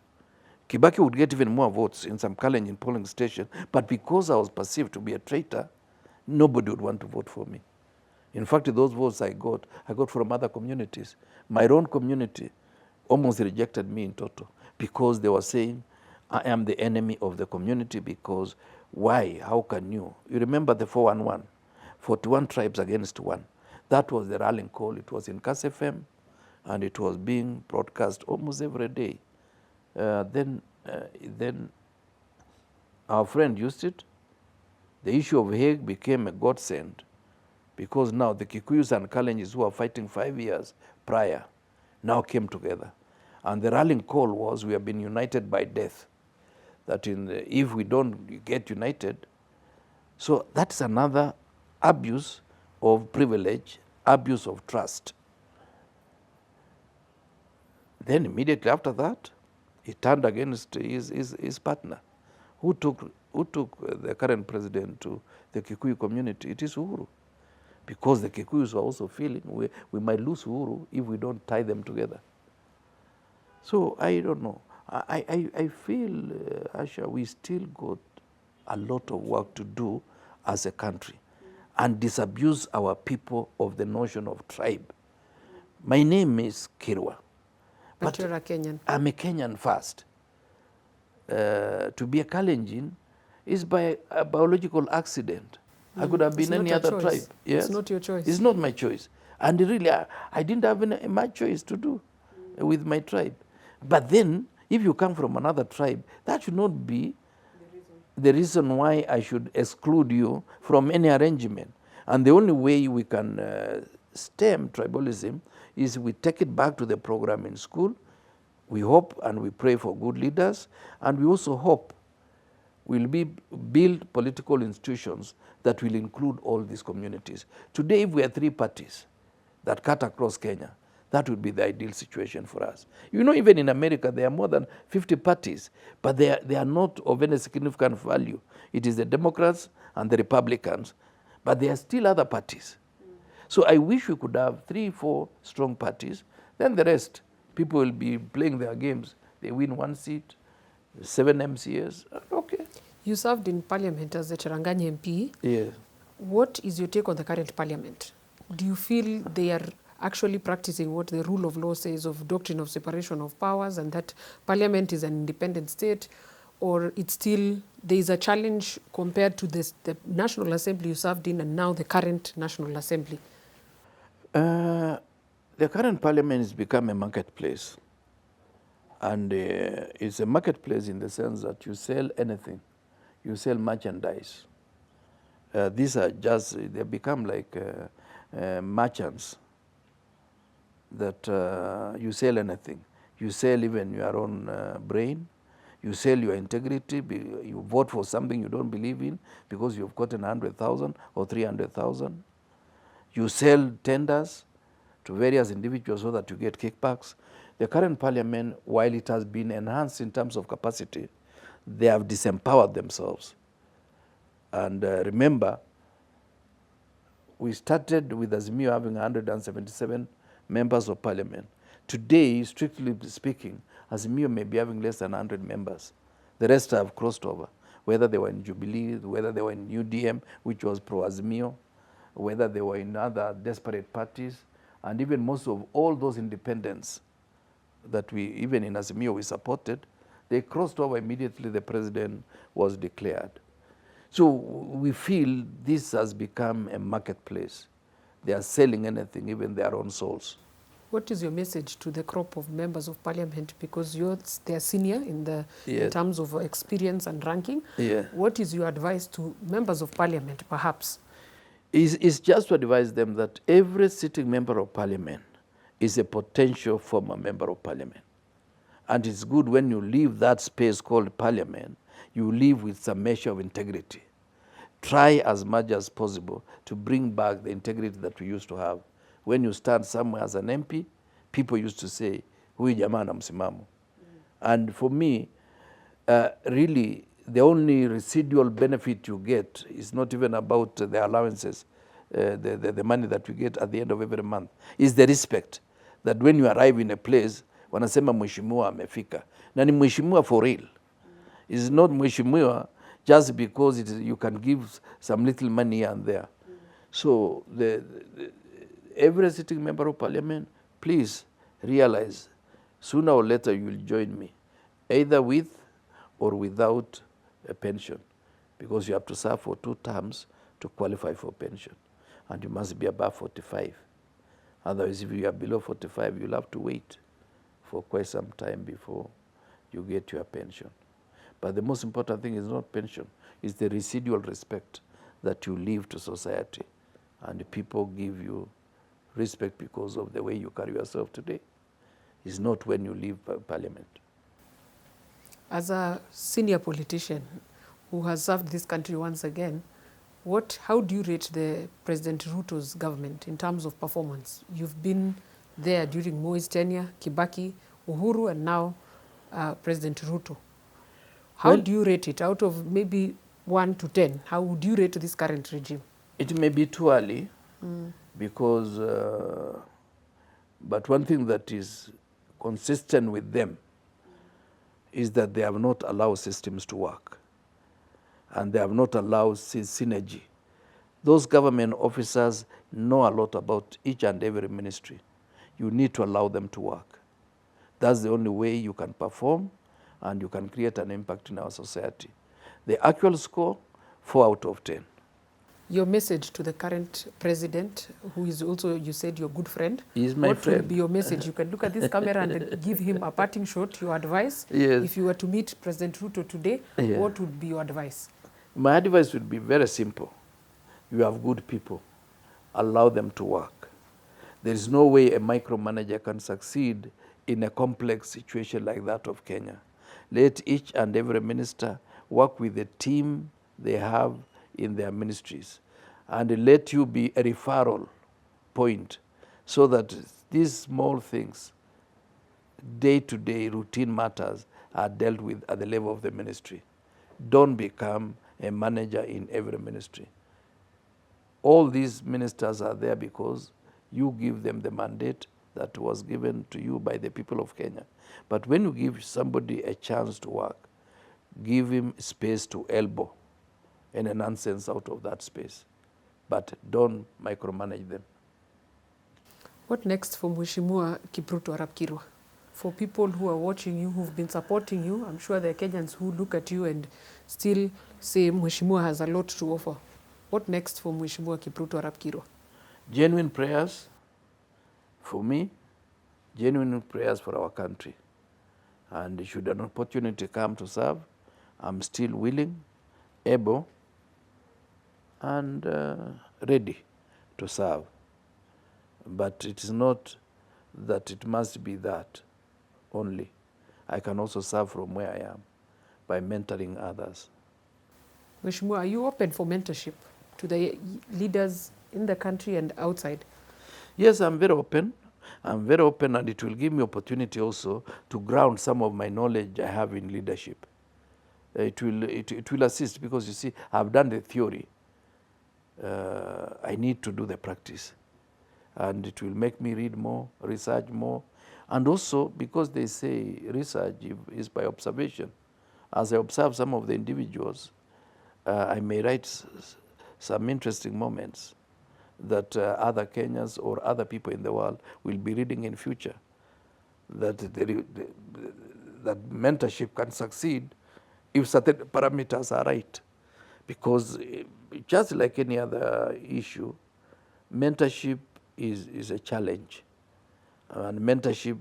Kibaki would get even more votes in some Kalenjin polling station, but because I was perceived to be a traitor, nobody would want to vote for me. In fact, those votes I got from other communities. My own community almost rejected me in total because they were saying, I am the enemy of the community because why? How can you? You remember the 411, 41 tribes against one. That was the rallying call. It was in Kass FM, and it was being broadcast almost every day. Then our friend used it. The issue of Hague became a godsend because now the Kikuyus and Kalenjins who were fighting 5 years prior now came together. And the rallying call was, we have been united by death. That if we don't get united, so that's another abuse of privilege, abuse of trust. Then immediately after that, he turned against his partner, who took the current president to the Kikuyu community. It is Uhuru, because the Kikuyus were also feeling we might lose Uhuru if we don't tie them together. So I don't know. I feel, Asha, we still got a lot of work to do as a country and disabuse our people of the notion of tribe. My name is KIRWA. But you're a Kenyan. I'm a Kenyan first. To be a Kalenjin is by a biological accident. I could have been any other tribe. Yes? It's not your choice. It's not my choice. And really, I didn't have much choice to do with my tribe. But then, if you come from another tribe, that should not be the reason why I should exclude you from any arrangement. And the only way we can stem tribalism is we take it back to the program in school. We hope and we pray for good leaders, and we also hope we'll build political institutions that will include all these communities. Today, if we have 3 parties that cut across Kenya, that would be the ideal situation for us. You know, even in America, there are more than 50 parties, but they are not of any significant value. It is the Democrats and the Republicans, but there are still other parties. So I wish we could have 3, 4 strong parties. Then the rest, people will be playing their games. They win 1 seat, 7 MCAs, okay. You served in parliament as the Cherangany MP. Yes. What is your take on the current parliament? Do you feel they are actually practicing what the rule of law says of doctrine of separation of powers, and that parliament is an independent state, or it's still, there is a challenge compared to the National Assembly you served in and now the current National Assembly? The current parliament has become a marketplace. And it's a marketplace in the sense that you sell anything. You sell merchandise. These are just, they become like merchants that you sell anything. You sell even your own brain. You sell your integrity, you vote for something you don't believe in because you've gotten 100,000 or 300,000. You sell tenders to various individuals so that you get kickbacks. The current parliament, while it has been enhanced in terms of capacity, they have disempowered themselves. And remember, we started with Azimio having 177 members of parliament. Today, strictly speaking, Azimio may be having less than 100 members. The rest have crossed over, whether they were in Jubilee, whether they were in UDM, which was pro-Azimio, whether they were in other desperate parties, and even most of all those independents that we, even in Azimio, we supported, they crossed over immediately the president was declared. So we feel this has become a marketplace. They are selling anything, even their own souls. What is your message to the crop of members of parliament? Because they're senior in terms of experience and ranking. Yeah. What is your advice to members of parliament, perhaps? It's just to advise them that every sitting member of parliament is a potential former member of parliament. And it's good when you leave that space called parliament, you leave with some measure of integrity. Try as much as possible to bring back the integrity that we used to have. When you stand somewhere as an MP, people used to say, "Huyu jamaa ana msimamo." And for me, really, the only residual benefit you get is not even about the allowances, the money that we get at the end of every month, is the respect that when you arrive in a place, wanasema mheshimiwa amefika. Na ni mheshimiwa for real. It's not mheshimiwa just because you can give some little money here and there. So every sitting member of parliament, please realize, sooner or later you will join me, either with or without a pension, because you have to serve for 2 terms to qualify for pension, and you must be above 45. Otherwise, if you are below 45, you'll have to wait for quite some time before you get your pension. But the most important thing is not pension, it's the residual respect that you leave to society, and people give you respect because of the way you carry yourself today. It's not when you leave parliament. As a senior politician who has served this country once again, how do you rate the President Ruto's government in terms of performance? You've been there during Moi's tenure, Kibaki, Uhuru, and now President Ruto. How do you rate it out of maybe 1 to 10? How would you rate this current regime? It may be too early because, but one thing that is consistent with them is that they have not allowed systems to work, and they have not allowed synergy. Those government officers know a lot about each and every ministry. You need to allow them to work. That's the only way you can perform and you can create an impact in our society. The actual score, 4 out of 10. Your message to the current president, who is also, you said, your good friend. He's my friend. What would be your message? You can look at this camera and give him a parting shot, your advice. Yes. If you were to meet President Ruto today, what would be your advice? My advice would be very simple. You have good people. Allow them to work. There is no way a micromanager can succeed in a complex situation like that of Kenya. Let each and every minister work with the team they have in their ministries, and let you be a referral point so that these small things, day-to-day routine matters, are dealt with at the level of the ministry. Don't become a manager in every ministry. All these ministers are there because you give them the mandate that was given to you by the people of Kenya. But when you give somebody a chance to work, give him space to elbow any nonsense out of that space. But don't micromanage them. What next for Mheshimiwa KIPRUTO Arap KIRWA? For people who are watching you, who've been supporting you, I'm sure there are Kenyans who look at you and still say Mheshimiwa has a lot to offer. What next for Mheshimiwa KIPRUTO Arap KIRWA? Genuine prayers for me, genuine prayers for our country. And should an opportunity come to serve, I'm still willing, able, and ready to serve. But it is not that it must be that only. I can also serve from where I am. by mentoring others. Mheshimiwa, are you open for mentorship to the leaders in the country and outside? Yes, I'm very open. I'm very open, and it will give me opportunity also to ground some of my knowledge I have in leadership. It will assist, because you see, I've done the theory. I need to do the practice. And it will make me read more, research more. And also, because they say research is by observation, as I observe some of the individuals, I may write some interesting moments that other Kenyans or other people in the world will be reading in future. That that mentorship can succeed if certain parameters are right. Because just like any other issue, mentorship is a challenge. And mentorship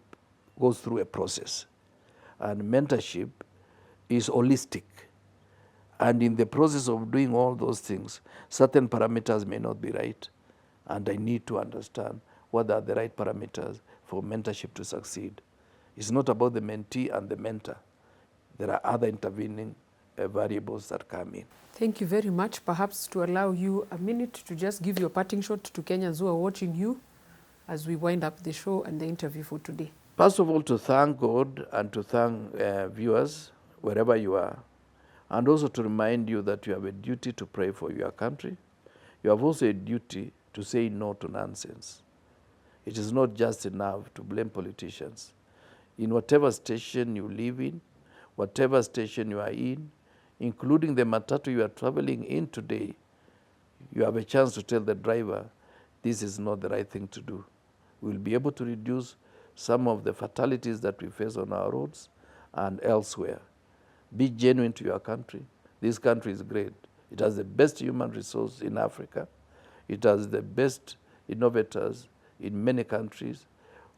goes through a process. And mentorship is holistic. And in the process of doing all those things, certain parameters may not be right. And I need to understand what are the right parameters for mentorship to succeed. It's not about the mentee and the mentor. There are other intervening variables that come in. Thank you very much. Perhaps to allow you a minute to just give your parting shot to Kenyans who are watching you as we wind up the show and the interview for today. First of all, to thank God and to thank viewers, wherever you are, and also to remind you that you have a duty to pray for your country. You have also a duty to say no to nonsense. It is not just enough to blame politicians. In whatever station you live in, whatever station you are in, including the matatu you are traveling in today, you have a chance to tell the driver, this is not the right thing to do. We'll be able to reduce some of the fatalities that we face on our roads and elsewhere. Be genuine to your country. This country is great. It has the best human resource in Africa. It has the best innovators in many countries.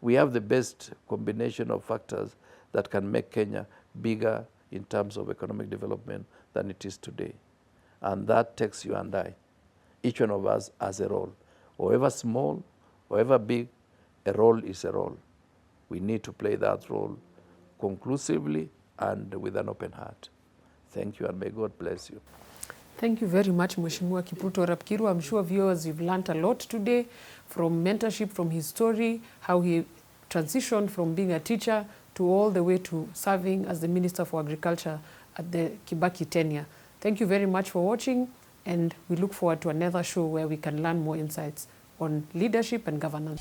We have the best combination of factors that can make Kenya bigger in terms of economic development than it is today. And that takes you and I. Each one of us has a role. However small, however big, a role is a role. We need to play that role conclusively and with an open heart. Thank you, and may God bless you. Thank you very much, Mheshimiwa KIPRUTO Arap KIRWA. I'm sure viewers, you've learned a lot today from mentorship, from his story, how he transitioned from being a teacher to all the way to serving as the Minister for Agriculture at the Kibaki tenure. Thank you very much for watching, and we look forward to another show where we can learn more insights on leadership and governance.